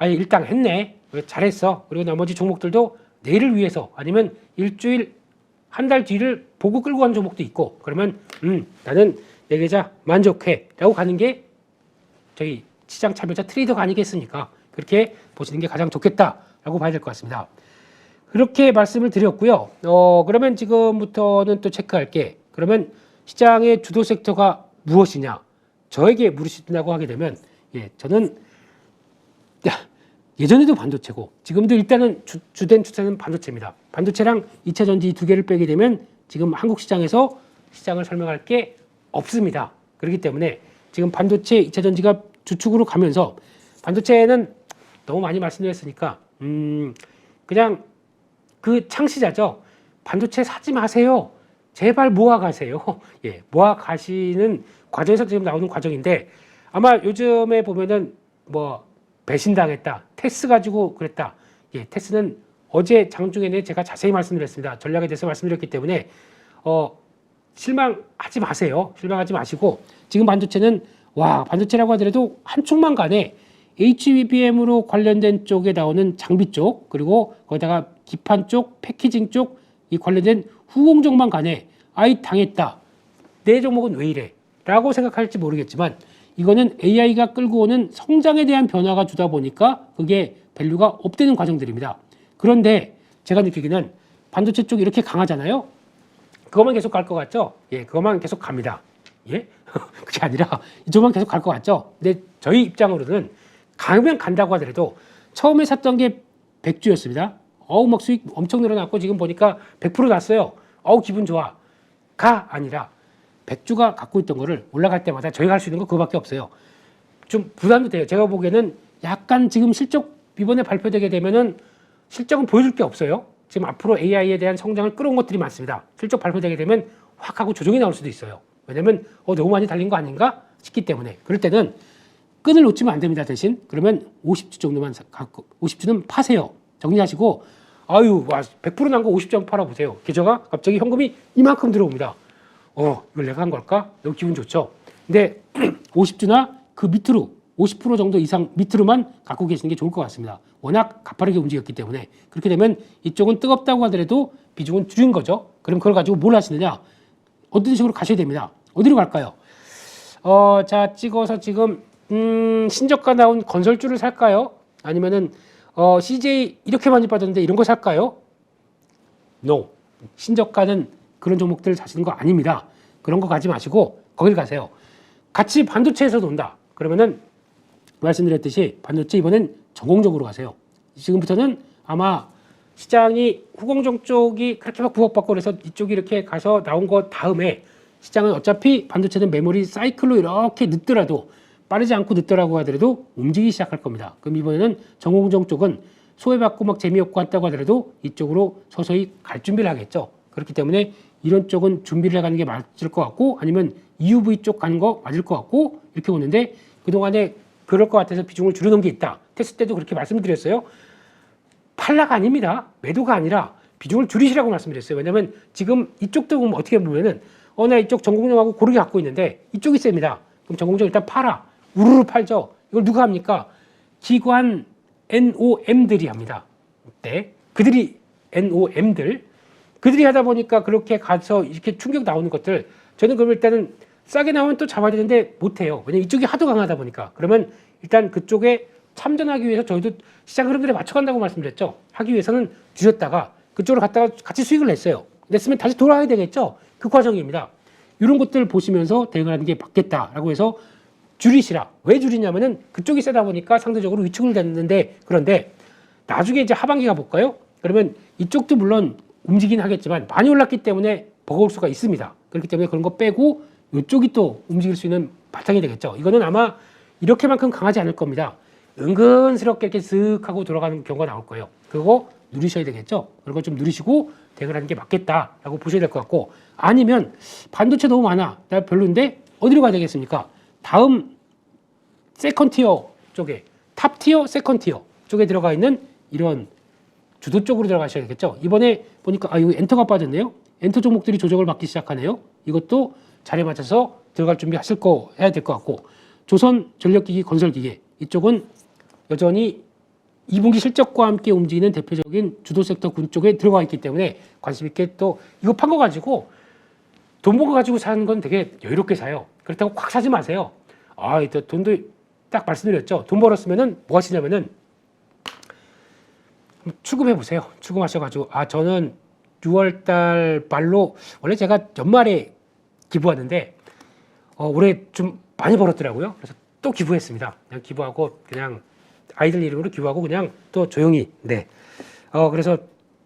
A: 일당 했네. 잘했어. 그리고 나머지 종목들도 내일을 위해서 아니면 일주일 한 달 뒤를 보고 끌고 가는 종목도 있고 그러면 나는 내 계좌 만족해 라고 가는 게 저희 시장 차별자 트레이더가 아니겠습니까? 그렇게 보시는 게 가장 좋겠다라고 봐야 될 것 같습니다. 그렇게 말씀을 드렸고요. 그러면 지금부터는 또 체크할 게 그러면 시장의 주도 섹터가 무엇이냐? 저에게 물으신다고 하게 되면 저는 예전에도 반도체고 지금도 일단은 주된 추세는 반도체입니다. 반도체랑 2차 전지 두 개를 빼게 되면 지금 한국 시장에서 시장을 설명할 게 없습니다. 그렇기 때문에 지금 반도체 2차 전지가 주축으로 가면서 반도체는 너무 많이 말씀드렸으니까 그냥 그 창시자죠. 반도체 사지 마세요. 제발 모아 가세요. 모아 가시는 과정에서 지금 나오는 과정인데 아마 요즘에 보면은 배신당했다. 테스 가지고 그랬다. 테스는 어제 장중에는 제가 자세히 말씀드렸습니다. 전략에 대해서 말씀드렸기 때문에 실망하지 마세요. 실망하지 마시고 지금 반도체는 반도체라고 하더라도 한쪽만 가네. HBM으로 관련된 쪽에 나오는 장비 쪽 그리고 거기다가 기판 쪽, 패키징 쪽 이 관련된 후공정만 가네. 당했다. 내 종목은 왜 이래? 라고 생각할지 모르겠지만 이거는 AI가 끌고 오는 성장에 대한 변화가 주다 보니까 그게 밸류가 업되는 과정들입니다. 그런데 제가 느끼기는 반도체 쪽이 이렇게 강하잖아요. 그것만 계속 갈 것 같죠? 그것만 계속 갑니다. 예? 그게 아니라 이쪽만 계속 갈 것 같죠? 근데 저희 입장으로는 가면 간다고 하더라도 처음에 샀던 게 100주였습니다. 막 수익 엄청 늘어났고 지금 보니까 100% 났어요. 기분 좋아. 가 아니라 100주가 갖고 있던 거를 올라갈 때마다 저희가 할 수 있는 거 그거밖에 없어요. 좀 부담도 돼요. 제가 보기에는 약간 지금 실적 이번에 발표되게 되면은 실적은 보여줄 게 없어요. 지금 앞으로 AI에 대한 성장을 끌어온 것들이 많습니다. 실적 발표되게 되면 확 하고 조정이 나올 수도 있어요. 왜냐면 너무 많이 달린 거 아닌가 싶기 때문에. 그럴 때는 끈을 놓치면 안 됩니다. 대신 그러면 50주 정도만 갖고 50주는 파세요. 정리하시고 100% 난 거 50주 팔아보세요. 계좌가 갑자기 현금이 이만큼 들어옵니다. 이걸 내가 한 걸까? 너무 기분 좋죠. 근데 50주나 그 밑으로 50% 정도 이상 밑으로만 갖고 계시는 게 좋을 것 같습니다. 워낙 가파르게 움직였기 때문에. 그렇게 되면 이쪽은 뜨겁다고 하더라도 비중은 줄인 거죠. 그럼 그걸 가지고 뭘 하시느냐? 어떤 식으로 가셔야 됩니다. 어디로 갈까요? 자, 찍어서 지금 신저가 나온 건설주를 살까요? 아니면은 CJ 이렇게 많이 빠졌는데 이런 거 살까요? No. 신저가는 그런 종목들 사시는 거 아닙니다. 그런 거 가지 마시고 거길 가세요. 같이 반도체에서 논다. 그러면은 말씀드렸듯이 반도체 이번엔 전공적으로 가세요. 지금부터는 아마 시장이 후공정 쪽이 그렇게 막 부각받고 그래서 이쪽이 이렇게 가서 나온 거 다음에 시장은 어차피 반도체는 메모리 사이클로 이렇게 늦더라도 빠르지 않고 늦더라고 하더라도 움직이기 시작할 겁니다. 그럼 이번에는 전공정 쪽은 소외받고 막 재미없고 한다고 하더라도 이쪽으로 서서히 갈 준비를 하겠죠. 그렇기 때문에 이런 쪽은 준비를 해가는 게 맞을 것 같고 아니면 EUV 쪽 가는 거 맞을 것 같고 이렇게 보는데 그동안에 그럴 것 같아서 비중을 줄여놓은 게 있다. 테스트 때도 그렇게 말씀드렸어요. 팔라가 아닙니다. 매도가 아니라 비중을 줄이시라고 말씀드렸어요. 왜냐면 지금 이쪽도 보면 어떻게 보면은 나 이쪽 전공정하고 고르게 갖고 있는데 이쪽이 셉니다. 그럼 전공정 일단 팔아. 우르르 팔죠. 이걸 누가 합니까? 기관 NOM들이 합니다. 네. 그들이 NOM들 그들이 하다 보니까 그렇게 가서 이렇게 충격 나오는 것들 저는 그럼 일단은 싸게 나오면 또 잡아야 되는데 못해요. 왜냐면 이쪽이 하도 강하다 보니까. 그러면 일단 그쪽에 참전하기 위해서 저희도 시장 흐름들에 맞춰간다고 말씀드렸죠. 하기 위해서는 줄였다가 그쪽으로 갔다가 같이 수익을 냈어요. 냈으면 다시 돌아와야 되겠죠. 그 과정입니다. 이런 것들 보시면서 대응하는 게 맞겠다라고 해서 줄이시라. 왜 줄이냐면은 그쪽이 세다 보니까 상대적으로 위축을 됐는데 그런데 나중에 이제 하반기가 볼까요? 그러면 이쪽도 물론 움직이긴 하겠지만 많이 올랐기 때문에 버거울 수가 있습니다. 그렇기 때문에 그런 거 빼고 이쪽이 또 움직일 수 있는 바탕이 되겠죠. 이거는 아마 이렇게만큼 강하지 않을 겁니다. 은근스럽게 이렇게 쓱 하고 돌아가는 경우가 나올 거예요. 그거 누리셔야 되겠죠. 그런 거 좀 누리시고 대응하는 게 맞겠다라고 보셔야 될 것 같고 아니면 반도체 너무 많아. 나 별로인데 어디로 가야 되겠습니까? 다음 세컨티어 쪽에 탑티어, 세컨티어 쪽에 들어가 있는 이런 주도 쪽으로 들어가셔야 되겠죠. 이번에 보니까 여기 엔터가 빠졌네요. 엔터 종목들이 조정을 받기 시작하네요. 이것도 자리에 맞춰서 들어갈 준비 하실 거 해야 될 것 같고 조선 전력기기 건설기계 이쪽은 여전히 2분기 실적과 함께 움직이는 대표적인 주도 섹터 군 쪽에 들어가 있기 때문에 관심 있게 또 이거 판 거 가지고 돈 번 거 가지고 사는 건 되게 여유롭게 사요. 그렇다고 꽉 사지 마세요. 돈도 딱 말씀드렸죠. 돈 벌었으면은 뭐 하시냐면은 출금해 보세요. 출금하셔가지고 저는 6월달 말로 원래 제가 연말에 기부하는데 올해 좀 많이 벌었더라고요. 그래서 또 기부했습니다. 그냥 기부하고 그냥 아이들 이름으로 기부하고 그냥 또 조용히 네. 그래서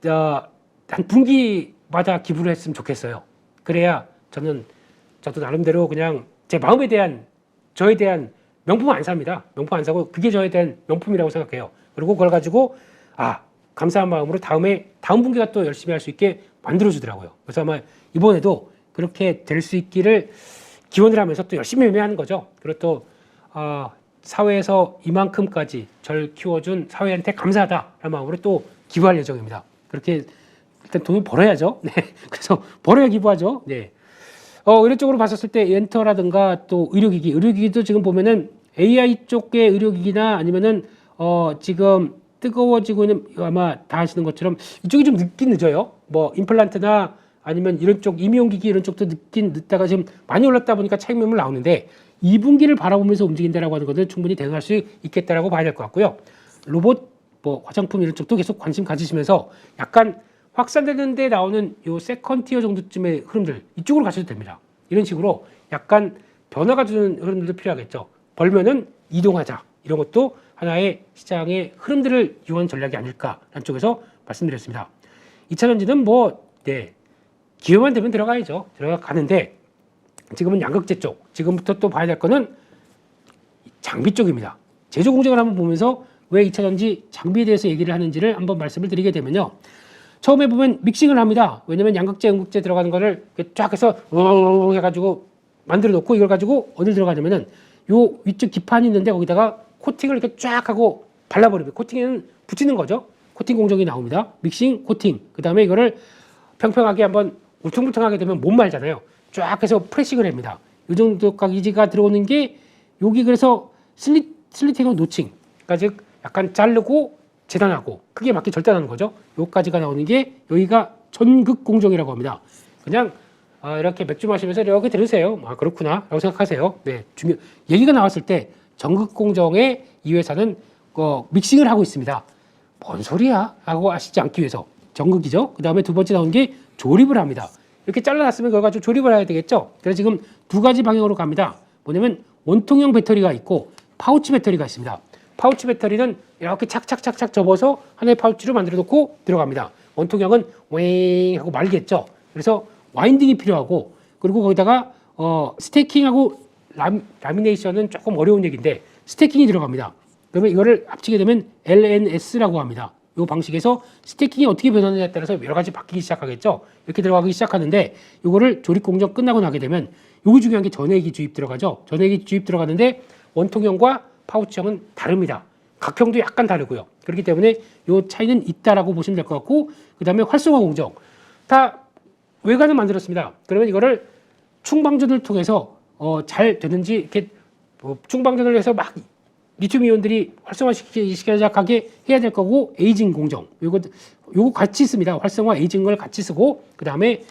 A: 한 분기마다 기부를 했으면 좋겠어요. 그래야 저도 나름대로 그냥 제 마음에 대한 저에 대한 명품 안 삽니다. 명품 안 사고 그게 저에 대한 명품이라고 생각해요. 그리고 그걸 가지고 감사한 마음으로 다음 분기가 또 열심히 할 수 있게 만들어주더라고요. 그래서 아마 이번에도 그렇게 될 수 있기를 기원을 하면서 또 열심히 매매하는 거죠. 그리고 또 사회에서 이만큼까지 절 키워준 사회한테 감사하다라는 마음으로 또 기부할 예정입니다. 그렇게 일단 돈을 벌어야죠. 네. 그래서 벌어야 기부하죠. 네. 이런 쪽으로 봤었을 때 엔터라든가 또 의료기기도 지금 보면은 AI 쪽의 의료기기나 아니면은 지금 뜨거워지고 있는 아마 다 아시는 것처럼 이쪽이 좀 늦긴 늦어요. 뭐 임플란트나 아니면 이런 쪽 임용기기 이런 쪽도 늦다가 지금 많이 올랐다 보니까 차익 매물 나오는데 2분기를 바라보면서 움직인다라고 하는 것은 충분히 대응할 수 있겠다라고 봐야 될 것 같고요. 로봇, 화장품 이런 쪽도 계속 관심 가지시면서 약간 확산되는데 나오는 요 세컨티어 정도쯤의 흐름들 이쪽으로 가셔도 됩니다. 이런 식으로 약간 변화가 주는 흐름들도 필요하겠죠. 벌면은 이동하자. 이런 것도 하나의 시장의 흐름들을 이용한 전략이 아닐까라는 쪽에서 말씀드렸습니다. 2차 전지는 기회만 되면 들어가야죠. 들어가는데 지금은 양극재 쪽. 지금부터 또 봐야 될 거는 장비 쪽입니다. 제조 공정을 한번 보면서 왜 2차 전지 장비에 대해서 얘기를 하는지를 한번 말씀을 드리게 되면요. 처음에 보면 믹싱을 합니다. 왜냐면 양극재, 음극재 들어가는 거를 쫙 해서 해가지고 만들어 놓고 이걸 가지고 어딜 들어가냐면은 요 위쪽 기판이 있는데 거기다가 코팅을 이렇게 쫙 하고 발라버립니다. 코팅은 붙이는 거죠. 코팅 공정이 나옵니다. 믹싱, 코팅. 그 다음에 이거를 평평하게 한번 울퉁불퉁하게 되면 못 말잖아요. 쫙 해서 프레싱을 합니다. 이 정도까지가 들어오는 게 여기 그래서 슬리팅하고 노칭. 그러니까 즉 약간 자르고 재단하고 크게 맞게 절단하는 거죠. 여기까지가 나오는 게 여기가 전극 공정이라고 합니다. 그냥 이렇게 맥주 마시면서 이렇게 들으세요. 그렇구나 라고 생각하세요. 네, 얘기가 나왔을 때 전극 공정의 이 회사는 믹싱을 하고 있습니다. 뭔 소리야? 하고 아시지 않기 위해서 전극이죠. 그 다음에 두 번째 나온 게 조립을 합니다. 이렇게 잘라놨으면 그걸 가지고 조립을 해야 되겠죠. 그래서 지금 두 가지 방향으로 갑니다. 뭐냐면 원통형 배터리가 있고 파우치 배터리가 있습니다. 파우치 배터리는 이렇게 착착착착 접어서 하나의 파우치로 만들어 놓고 들어갑니다. 원통형은 웽 하고 말겠죠. 그래서 와인딩이 필요하고 그리고 거기다가 스테이킹하고 라미네이션은 조금 어려운 얘기인데 스테이킹이 들어갑니다. 그러면 이거를 합치게 되면 LNS라고 합니다. 이 방식에서 스테이킹이 어떻게 변하느냐에 따라서 여러 가지 바뀌기 시작하겠죠. 이렇게 들어가기 시작하는데 이거를 조립 공정 끝나고 나게 되면 여기 중요한 게 전해기 주입 들어가죠. 전해기 주입 들어가는데 원통형과 파우치형은 다릅니다. 각형도 약간 다르고요. 그렇기 때문에 이 차이는 있다라고 보시면 될 것 같고 그 다음에 활성화 공정 다 외관을 만들었습니다. 그러면 이거를 충방전을 통해서 잘 되는지 이렇게 충방전을 해서 막 리튬 이온들이 활성화시키기 시작하게 해야 될 거고 에이징 공정 요거 같이 씁니다. 활성화 에이징을 같이 쓰고 그 다음에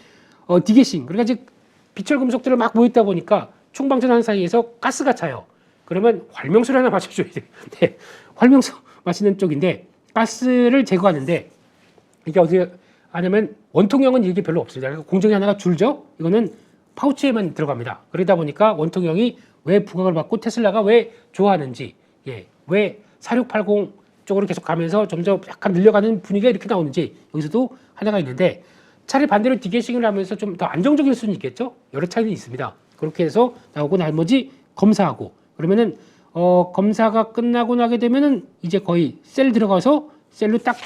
A: 디게싱 그러니까 즉 비철 금속들을 막 모였다 보니까 충방전하는 사이에서 가스가 차요. 그러면 활명수를 하나 맞춰줘야 돼요. 네, 활명수 마시는 쪽인데 가스를 제거하는데 이게 어떻게 하냐면 원통형은 이게 별로 없습니다. 그러니까 공정이 하나가 줄죠. 이거는 파우치에만 들어갑니다. 그러다 보니까 원통형이 왜 부각을 받고 테슬라가 왜 좋아하는지 왜 4680 쪽으로 계속 가면서 점점 약간 늘려가는 분위기가 이렇게 나오는지 여기서도 하나가 있는데 차라리 반대로 디게싱을 하면서 좀 더 안정적일 수는 있겠죠. 여러 차이는 있습니다. 그렇게 해서 나오고 나머지 검사하고 그러면은 검사가 끝나고 나게 되면은 이제 거의 셀 들어가서 셀로 딱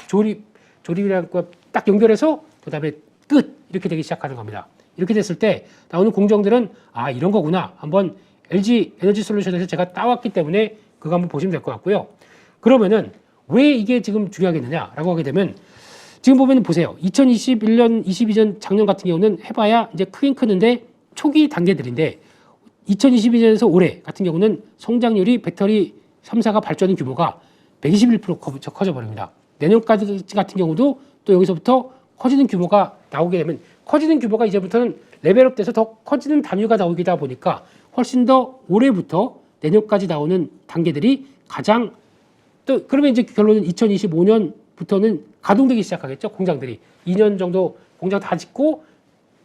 A: 조립이라는 거 딱 연결해서 그다음에 끝 이렇게 되기 시작하는 겁니다. 이렇게 됐을 때 나오는 공정들은 이런 거구나. 한번 LG 에너지 솔루션에서 제가 따왔기 때문에 그거 한번 보시면 될 것 같고요. 그러면은 왜 이게 지금 중요하겠느냐라고 하게 되면 지금 보면 보세요. 2021년, 22년 작년 같은 경우는 해봐야 이제 크긴 크는데 초기 단계들인데 2022년에서 올해 같은 경우는 성장률이 배터리 3사가 발전한 규모가 121% 커져 버립니다. 내년까지 같은 경우도 또 여기서부터 커지는 규모가 나오게 되면 커지는 규모가 이제부터는 레벨업돼서 더 커지는 단위가 나오기다 보니까 훨씬 더 올해부터 내년까지 나오는 단계들이 가장 또 그러면 이제 결론은 2025년부터는 가동되기 시작하겠죠. 공장들이 2년 정도 공장 다 짓고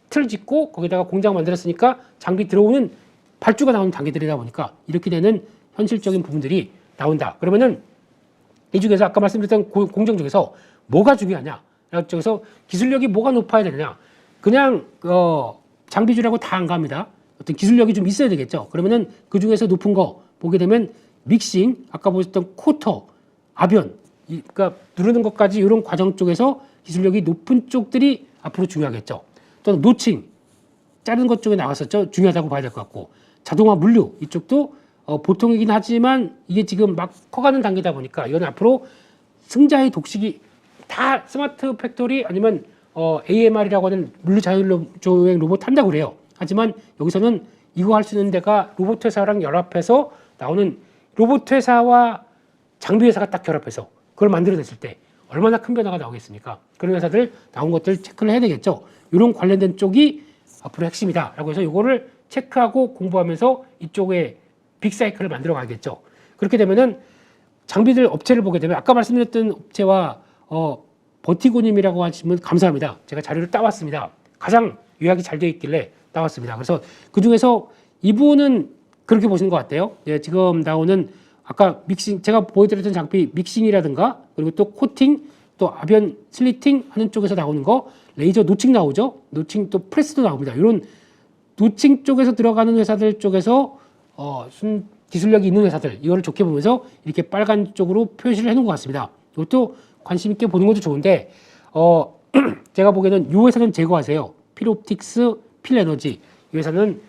A: 틀 짓고 거기다가 공장 만들었으니까 장비 들어오는 발주가 나오는 단계들이다 보니까 이렇게 되는 현실적인 부분들이 나온다. 그러면은 이 중에서 아까 말씀드렸던 공정 중에서 뭐가 중요하냐? 쪽에서 기술력이 뭐가 높아야 되느냐? 그냥 장비주라고 다 안 갑니다. 어떤 기술력이 좀 있어야 되겠죠. 그러면은 그 중에서 높은 거 보게 되면 믹싱, 아까 보셨던 코터, 압연, 그러니까 누르는 것까지 이런 과정 쪽에서 기술력이 높은 쪽들이 앞으로 중요하겠죠. 또 노칭, 자르는 것 쪽에 나왔었죠. 중요하다고 봐야 될 것 같고 자동화 물류 이쪽도 보통이긴 하지만 이게 지금 막 커가는 단계다 보니까 이건 앞으로 승자의 독식이 다 스마트 팩토리 아니면 AMR이라고 하는 물류 자율주행 로봇 한다고 그래요. 하지만 여기서는 이거 할 수 있는 데가 로봇 회사랑 연합해서 나오는 로봇 회사와 장비 회사가 딱 결합해서 그걸 만들어냈을 때 얼마나 큰 변화가 나오겠습니까? 그런 회사들 나온 것들 체크를 해야 되겠죠. 이런 관련된 쪽이 앞으로 핵심이다라고 해서 이거를 체크하고 공부하면서 이쪽에 빅사이클을 만들어 가겠죠. 그렇게 되면은 장비들 업체를 보게 되면 아까 말씀드렸던 업체와 버티고님이라고 하시면 감사합니다. 제가 자료를 따왔습니다. 가장 요약이 잘 되어 있길래 나왔습니다. 그래서 그 중에서 이분은 그렇게 보시는 것 같아요. 예, 지금 나오는 아까 믹싱 제가 보여드렸던 장비 믹싱이라든가 그리고 또 코팅 또 아변 슬리팅 하는 쪽에서 나오는 거 레이저 노칭 나오죠. 노칭 또 프레스도 나옵니다. 이런 노칭 쪽에서 들어가는 회사들 쪽에서 기술력이 있는 회사들 이거를 좋게 보면서 이렇게 빨간 쪽으로 표시를 해놓은 것 같습니다. 이것도 관심 있게 보는 것도 좋은데 제가 보기에는 이 회사는 제거하세요. 필옵틱스, 필에너지 이 회사는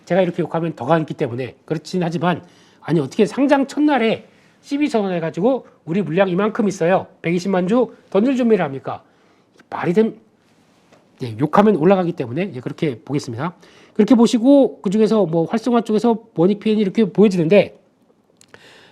A: 제가 이렇게 욕하면 더 많기 때문에 그렇진 하지만 아니 어떻게 상장 첫날에 CB 선언해가지고 우리 물량 이만큼 있어요. 120만 주 던질 준비를 합니까? 말이 된 욕하면 올라가기 때문에 그렇게 보겠습니다. 그렇게 보시고 그 중에서 뭐 활성화 쪽에서 머니피엔이 이렇게 보여지는데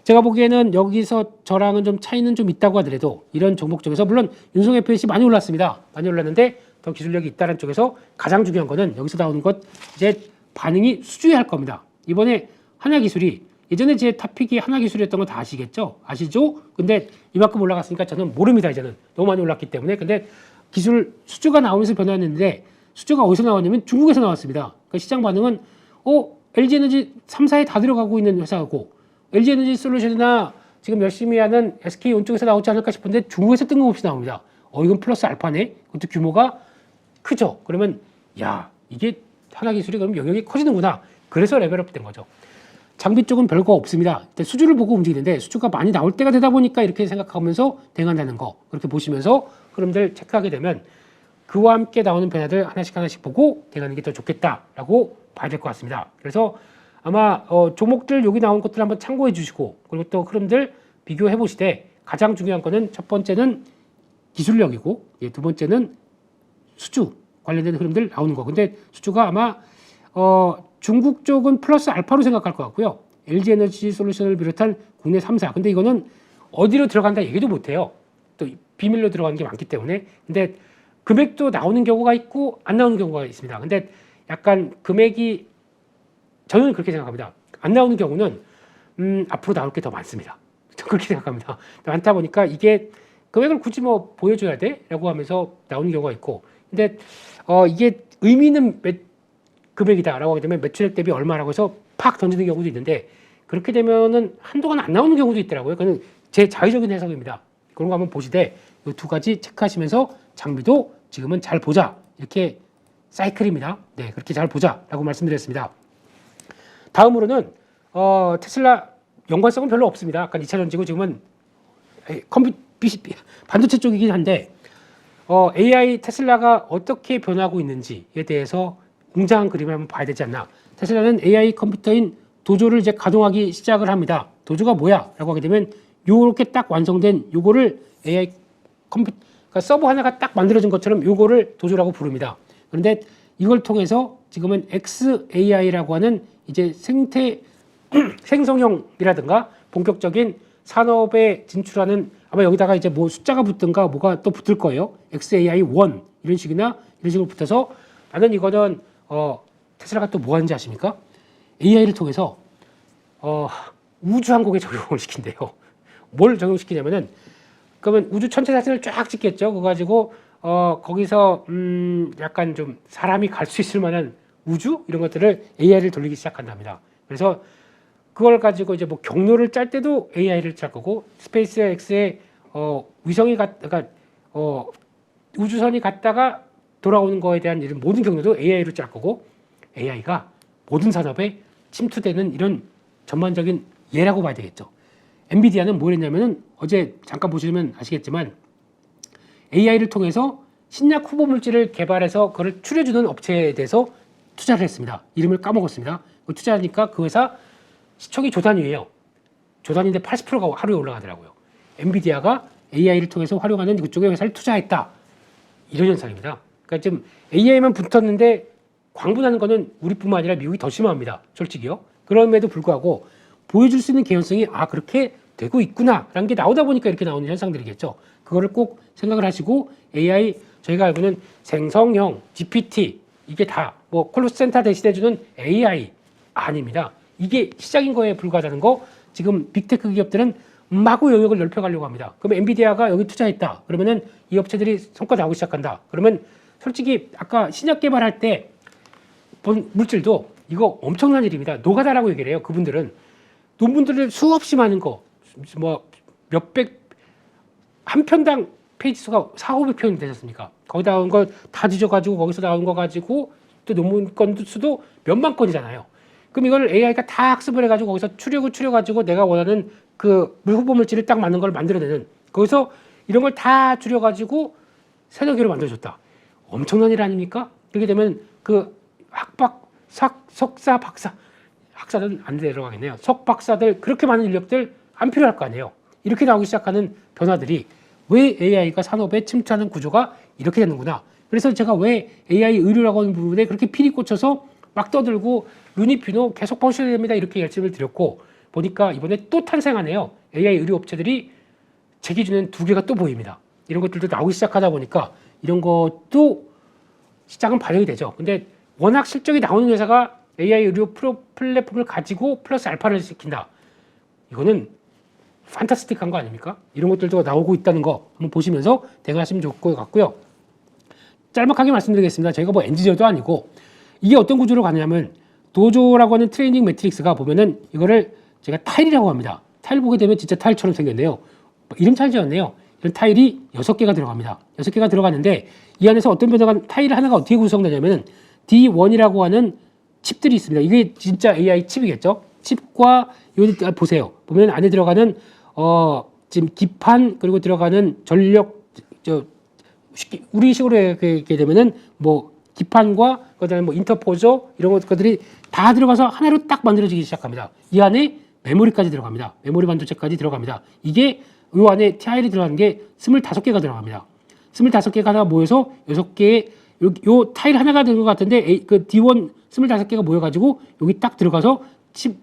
A: 제가 보기에는 여기서 저랑은 좀 차이는 좀 있다고 하더라도 이런 종목 쪽에서 물론 윤성의 FNC 많이 올랐습니다. 많이 올랐는데 더 기술력이 있다는 쪽에서 가장 중요한 거는 여기서 나오는 것 이제 반응이 수주할 겁니다. 이번에 하나기술이 예전에 제 탑픽이 하나기술이었던 거 다 아시겠죠? 아시죠? 근데 이만큼 올라갔으니까 저는 모릅니다. 이제는 너무 많이 올랐기 때문에. 근데 기술 수주가 나오면서 변화했는데 수주가 어디서 나왔냐면 중국에서 나왔습니다. 그러니까 시장 반응은 LG에너지 3사에 다 들어가고 있는 회사고 LG에너지 솔루션이나 지금 열심히 하는 SK온 쪽에서 나오지 않을까 싶은데 중국에서 뜬금없이 나옵니다. 이건 플러스 알파네. 그것도 규모가 크죠. 그러면 야 이게 하나기술이 그럼 영역이 커지는구나. 그래서 레벨업 된 거죠. 장비 쪽은 별거 없습니다. 수주를 보고 움직이는데 수주가 많이 나올 때가 되다 보니까 이렇게 생각하면서 대응한다는 거 그렇게 보시면서 흐름들 체크하게 되면 그와 함께 나오는 변화들 하나씩 보고 대응하는 게 더 좋겠다라고 봐야 될 것 같습니다. 그래서 아마 종목들 여기 나온 것들 한번 참고해 주시고 그리고 또 흐름들 비교해 보시되 가장 중요한 거는 첫 번째는 기술력이고 두 번째는 수주 관련된 흐름들 나오는 거. 근데 수주가 아마 중국 쪽은 플러스 알파로 생각할 것 같고요. LG에너지 솔루션을 비롯한 국내 3사. 근데 이거는 어디로 들어간다 얘기도 못해요. 또 비밀로 들어가는 게 많기 때문에. 근데 금액도 나오는 경우가 있고 안 나오는 경우가 있습니다. 근데 약간 금액이 저는 그렇게 생각합니다. 안 나오는 경우는 앞으로 나올 게 더 많습니다. 저는 그렇게 생각합니다. 많다 보니까 이게 금액을 굳이 뭐 보여줘야 돼? 라고 하면서 나오는 경우가 있고 근데 이게 의미 있는 금액이다라고 하게 되면 매출액 대비 얼마라고 해서 팍 던지는 경우도 있는데 그렇게 되면은 한동안 안 나오는 경우도 있더라고요. 그건 제 자의적인 해석입니다. 그런 거 한번 보시되 이 두 가지 체크하시면서 장비도 지금은 잘 보자. 이렇게 사이클입니다. 네, 그렇게 잘 보자라고 말씀드렸습니다. 다음으로는 테슬라 연관성은 별로 없습니다. 아까 2차 전지고 지금은 반도체 쪽이긴 한데 AI 테슬라가 어떻게 변하고 있는지에 대해서 웅장한 그림을 한번 봐야 되지 않나. 테슬라는 AI 컴퓨터인 도조를 이제 가동하기 시작을 합니다. 도조가 뭐야? 라고 하게 되면 요렇게 딱 완성된 요거를 AI 컴퓨터 그러니까 서버 하나가 딱 만들어진 것처럼 요거를 도조라고 부릅니다. 그런데 이걸 통해서 지금은 XAI라고 하는 이제 생성형이라든가 본격적인 산업에 진출하는 아마 여기다가 이제 뭐 숫자가 붙든가 뭐가 또 붙을 거예요. XAI1 이런 식이나 이런 식으로 붙어서 나는 이거는 테슬라가 또 뭐 하는지 아십니까? AI를 통해서 우주 항공에 적용을 시킨대요. 뭘 적용시키냐면은 그러면 우주 전체 사진을 쫙 찍겠죠. 그거 가지고 거기서 약간 좀 사람이 갈 수 있을 만한 우주 이런 것들을 AI를 돌리기 시작한답니다. 그래서 그걸 가지고 이제 뭐 경로를 짤 때도 AI를 짤 거고 스페이스X의 위성이 그러니까 우주선이 갔다가 돌아오는 거에 대한 이런 모든 경로도 AI로 짤 거고 AI가 모든 산업에 침투되는 이런 전반적인 예라고 봐야 되겠죠. 엔비디아는 뭘 했냐면은 어제 잠깐 보시면 아시겠지만 AI를 통해서 신약 후보 물질을 개발해서 그걸 추려주는 업체에 대해서 투자를 했습니다. 이름을 까먹었습니다. 투자하니까 그 회사 시총이 조단위예요. 조단위인데 80%가 하루에 올라가더라고요. 엔비디아가 AI를 통해서 활용하는 그쪽에 회사를 투자했다. 이런 현상입니다. 그러니까 지금 AI만 붙었는데 광분하는 거는 우리뿐만 아니라 미국이 더 심합니다. 솔직히요. 그럼에도 불구하고 보여줄 수 있는 개연성이 그렇게 되고 있구나라는 게 나오다 보니까 이렇게 나오는 현상들이겠죠. 그거를 꼭 생각을 하시고 AI 저희가 알고는 생성형, GPT 이게 다 뭐 콜로센터 대신해주는 AI 아닙니다. 이게 시작인 거에 불과하다는 거 지금 빅테크 기업들은 마구 영역을 넓혀가려고 합니다. 그럼 엔비디아가 여기 투자했다. 그러면은 이 업체들이 성과 나오기 시작한다. 그러면 솔직히 아까 신약 개발할 때 본 물질도 이거 엄청난 일입니다. 노가다라고 얘기를 해요. 그분들은 논문들을 수없이 많은 거, 뭐 몇백 한 편당 페이지 수가 4,500편이 되셨습니까? 거기다 나온 거 다 뒤져가지고 거기서 나온 거 가지고 또 논문 건 수도 몇만 건이잖아요. 그럼 이걸 AI가 다 학습을 해가지고 거기서 추려가지고 내가 원하는 그 후보 물질을 딱 맞는 걸 만들어내는, 거기서 이런 걸 다 줄여가지고 세너 개로 만들어줬다. 엄청난 일 아닙니까? 그렇게 되면 그 석사, 박사, 학사들은 안 들어가겠네요. 석박사들, 그렇게 많은 인력들 안 필요할 거 아니에요. 이렇게 나오기 시작하는 변화들이 왜 AI가 산업에 침투하는 구조가 이렇게 되는구나. 그래서 제가 왜 AI 의료라고 하는 부분에 그렇게 필이 꽂혀서 막 떠들고 루니피노 계속 보셔야 됩니다. 이렇게 말씀을 드렸고, 보니까 이번에 또 탄생하네요. AI 의료 업체들이 제 기준엔 2개가 또 보입니다. 이런 것들도 나오기 시작하다 보니까 이런 것도 시장은 반영이 되죠. 근데 워낙 실적이 나오는 회사가 AI 의료 플랫폼을 가지고 플러스 알파를 시킨다. 이거는 판타스틱한 거 아닙니까? 이런 것들도 나오고 있다는 거 한번 보시면서 대응하시면 좋을 것 같고요. 짤막하게 말씀드리겠습니다. 저희가 뭐 엔지니어도 아니고, 이게 어떤 구조로 가냐면 도조라고 하는 트레이닝 매트릭스가 보면은 이거를 제가 타일이라고 합니다. 타일 보게 되면 진짜 타일처럼 생겼네요. 이름 잘 지었네요. 이런 타일이 6개가 들어갑니다. 6개가 들어가는데 이 안에서 어떤 변화가, 타일 하나가 어떻게 구성되냐면은 D1이라고 하는 칩들이 있습니다. 이게 진짜 AI 칩이겠죠. 칩과 여기 보세요. 보면 안에 들어가는 지금 기판, 그리고 들어가는 전력, 쉽게 우리식으로 얘기하게 되면은 뭐 기판과 그다음에 뭐 인터포저 이런 것들이 다 들어가서 하나로 딱 만들어지기 시작합니다. 이 안에 메모리까지 들어갑니다. 메모리 반도체까지 들어갑니다. 이게 이 안에 TIL이 들어가는 게 25개가 들어갑니다. 25개가 하나 모여서 6개의 요 타일 하나가 된 것 같은데 그 D1 25개가 모여가지고 여기 딱 들어가서 칩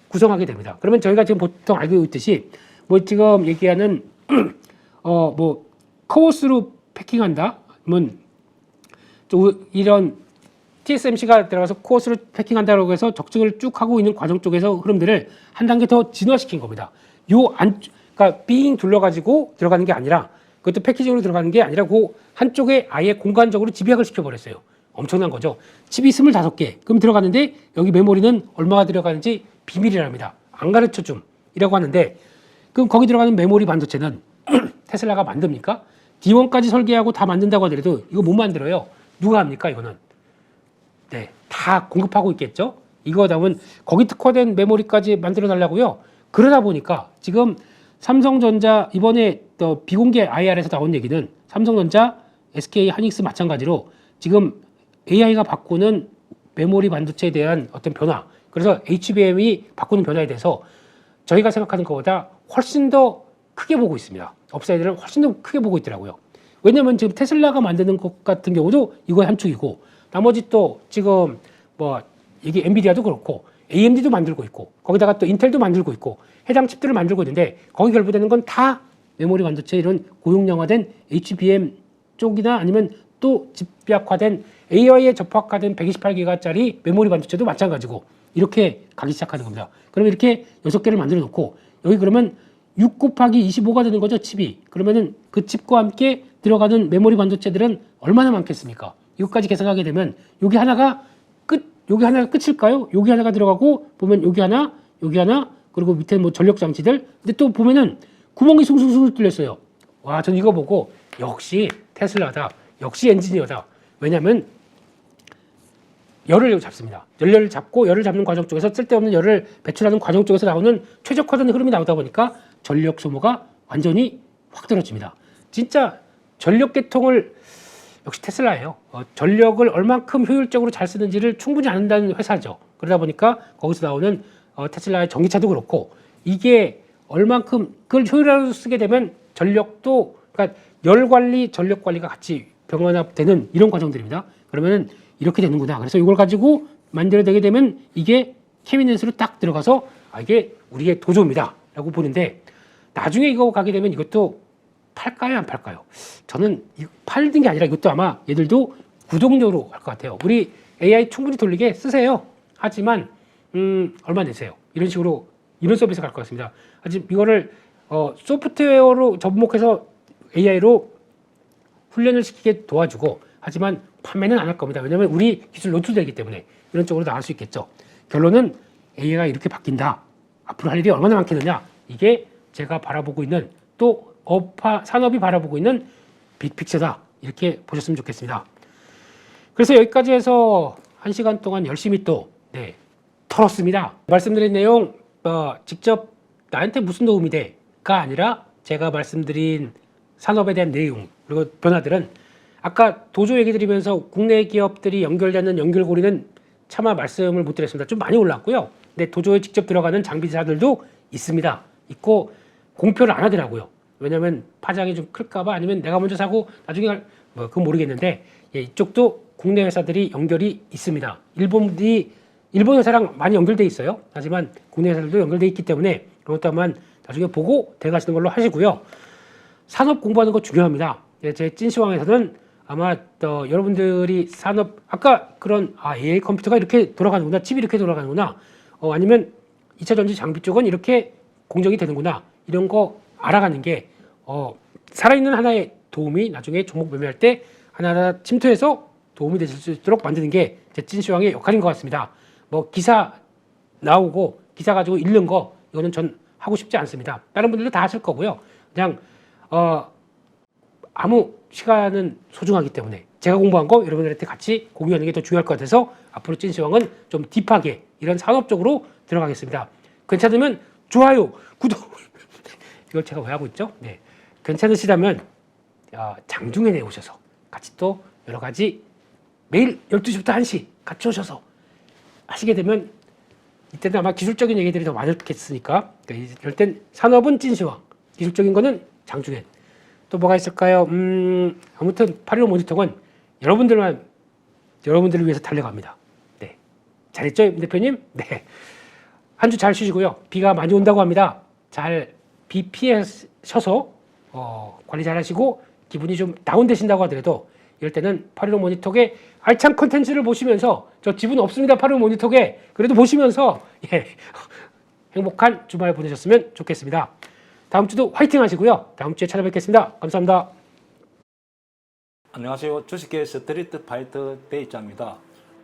A: 구성하게 됩니다. 그러면 저희가 지금 보통 알고 있듯이 뭐 지금 얘기하는 뭐 코어스로 패킹한다. 그러면 이런 TSMC가 들어가서 코어스로 패킹한다고 해서 적증을 쭉 하고 있는 과정 쪽에서 흐름들을 한 단계 더 진화시킨 겁니다. 그러니까 빙 둘러가지고 들어가는 게 아니라, 그것도 패키징으로 들어가는 게 아니라 그 한쪽에 아예 공간적으로 집약을 시켜버렸어요. 엄청난 거죠. 칩이 25개. 그럼 들어가는데 여기 메모리는 얼마가 들어가는지 비밀이랍니다. 안 가르쳐 줌이라고 하는데, 그럼 거기 들어가는 메모리 반도체는 테슬라가 만듭니까? D1까지 설계하고 다 만든다고 하더라도 이거 못 만들어요. 누가 합니까, 이거는? 네, 다 공급하고 있겠죠? 이거 다음은 거기 특화된 메모리까지 만들어 달라고요. 그러다 보니까 지금 삼성전자, 이번에 또 비공개 IR에서 나온 얘기는 삼성전자, SK 하이닉스 마찬가지로 지금 AI가 바꾸는 메모리 반도체에 대한 어떤 변화, 그래서 HBM이 바꾸는 변화에 대해서 저희가 생각하는 것보다 훨씬 더 크게 보고 있습니다. 업사이드를 훨씬 더 크게 보고 있더라고요. 왜냐면 지금 테슬라가 만드는 것 같은 경우도 이거의 한 축이고, 나머지 또 지금 뭐 이게 엔비디아도 그렇고 AMD도 만들고 있고, 거기다가 또 인텔도 만들고 있고, 해당 칩들을 만들고 있는데 거기 결부되는 건 다 메모리 반도체, 이런 고용량화된 HBM 쪽이나 아니면 또 집약화된 AI에 접합화된 128기가짜리 메모리 반도체도 마찬가지고 이렇게 가기 시작하는 겁니다. 그럼 이렇게 6개를 만들어 놓고 여기 그러면 6 곱하기 25가 되는 거죠, 칩이. 그러면은 그 칩과 함께 들어가는 메모리 반도체들은 얼마나 많겠습니까? 이것까지 계산하게 되면 여기 하나가 끝일까요? 여기 하나가 들어가고, 보면 여기 하나, 그리고 밑에 뭐 전력 장치들. 근데 또 보면은 구멍이 숭숭숭 뚫렸어요. 와, 전 이거 보고 역시 테슬라다, 역시 엔지니어다. 왜냐면 열을 잡습니다. 열을 잡고, 열을 잡는 과정 쪽에서 쓸데없는 열을 배출하는 과정 쪽에서 나오는 최적화된 흐름이 나오다 보니까 전력 소모가 완전히 확 떨어집니다. 진짜 전력 계통을, 역시 테슬라예요. 전력을 얼만큼 효율적으로 잘 쓰는지를 충분히 아는다는 회사죠. 그러다 보니까 거기서 나오는 테슬라의 전기차도 그렇고, 이게 얼만큼 그걸 효율적으로 쓰게 되면 전력도, 그러니까 열 관리, 전력 관리가 같이 병합되는 이런 과정들입니다. 그러면은 이렇게 되는구나. 그래서 이걸 가지고 만들어내게 되면 이게 캐비넷으로 딱 들어가서 이게 우리의 도조입니다 라고 보는데, 나중에 이거 가게 되면 이것도 팔까요, 안 팔까요? 저는 팔는 게 아니라 이것도 아마 얘들도 구독료로 할 것 같아요. 우리 AI 충분히 돌리게 쓰세요. 하지만 얼마 내세요? 이런 식으로, 이런 서비스 갈 것 같습니다. 하지만 이거를 소프트웨어로 접목해서 AI로 훈련을 시키게 도와주고, 하지만 판매는 안 할 겁니다. 왜냐하면 우리 기술 노출되기 때문에 이런 쪽으로 나갈 수 있겠죠. 결론은 AI가 이렇게 바뀐다. 앞으로 할 일이 얼마나 많겠느냐. 이게 제가 바라보고 있는 또 산업이 바라보고 있는 빅픽처다. 이렇게 보셨으면 좋겠습니다. 그래서 여기까지 해서 1시간 동안 열심히 또 털었습니다. 말씀드린 내용 직접 나한테 무슨 도움이 돼가 아니라 제가 말씀드린 산업에 대한 내용 그리고 변화들은 아까 도조 얘기 드리면서 국내 기업들이 연결되는 연결고리는 차마 말씀을 못 드렸습니다. 좀 많이 올랐고요. 근데 도조에 직접 들어가는 장비사들도 있습니다. 있고 공표를 안 하더라고요. 왜냐하면 파장이 좀 클까봐 아니면 내가 먼저 사고 나중에 그건 모르겠는데 이쪽도 국내 회사들이 연결이 있습니다. 일본 회사랑 많이 연결돼 있어요. 하지만 국내 회사들도 연결돼 있기 때문에 그것도 한번 나중에 보고 대가시는 걸로 하시고요. 산업 공부하는 거 중요합니다. 제 찐시황에서는 아마 여러분들이 산업 아까 그런 AI 컴퓨터가 이렇게 돌아가는구나, 칩이 이렇게 돌아가는구나, 아니면 2차 전지 장비 쪽은 이렇게 공정이 되는구나 이런 거 알아가는 게 살아있는 하나의 도움이 나중에 종목 매매할 때 하나하나 침투해서 도움이 되실 수 있도록 만드는 게 제 찐시황의 역할인 것 같습니다. 뭐 기사 나오고 기사 가지고 읽는 거 이거는 전 하고 싶지 않습니다. 다른 분들도 다 하실 거고요. 그냥 아무 시간은 소중하기 때문에 제가 공부한 거 여러분들한테 같이 공유하는 게 더 중요할 것 같아서 앞으로 찐시황은 좀 딥하게 이런 산업 적으로 들어가겠습니다. 괜찮으면 좋아요, 구독 이걸 제가 왜 하고 있죠? 네, 괜찮으시다면 장중에 오셔서 같이 또 여러 가지 매일 12시부터 1시 같이 오셔서 하시게 되면 이때는 아마 기술적인 얘기들이 더 많겠으니까 이럴 땐 산업은 찐시황, 기술적인 거는 장중엔. 또 뭐가 있을까요? 아무튼 8.15 모니터는 여러분들을 위해서 달려갑니다. 네, 잘했죠, 임 대표님? 네, 한 주 잘 쉬시고요. 비가 많이 온다고 합니다. 잘 비 피하셔서 관리 잘 하시고 기분이 좀 다운되신다고 하더라도 이럴 때는 8.15 모니터의 알찬 컨텐츠를 보시면서 저 지분 없습니다 8.15 모니터에 그래도 보시면서 행복한 주말 보내셨으면 좋겠습니다. 다음 주도 화이팅 하시고요. 다음 주에 찾아뵙겠습니다. 감사합니다.
B: 안녕하세요. 주식계 스트리트 파이터 대입자입니다.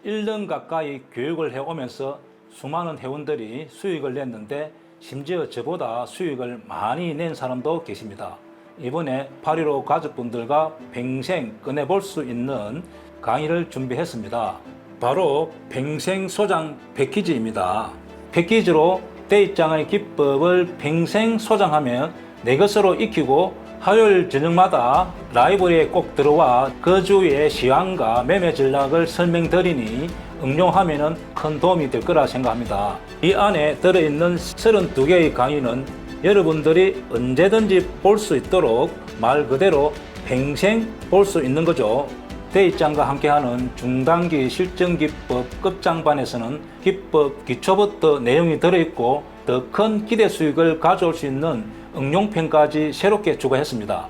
B: 1년 가까이 교육을 해오면서 수많은 회원들이 수익을 냈는데 심지어 저보다 수익을 많이 낸 사람도 계십니다. 이번에 8.15 가족분들과 평생 꺼내볼 수 있는 강의를 준비했습니다. 바로 평생 소장 패키지입니다. 패키지로 대입장의 기법을 평생 소장하면 내 것으로 익히고 화요일 저녁마다 라이브러리에 꼭 들어와 그 주의 시황과 매매 전략을 설명드리니 응용하면 큰 도움이 될 거라 생각합니다. 이 안에 들어있는 32개의 강의는 여러분들이 언제든지 볼 수 있도록 말 그대로 평생 볼 수 있는 거죠. 대입장과 함께하는 중단기 실전기법 끝장반에서는 기법 기초부터 내용이 들어있고 더 큰 기대 수익을 가져올 수 있는 응용편까지 새롭게 추가했습니다.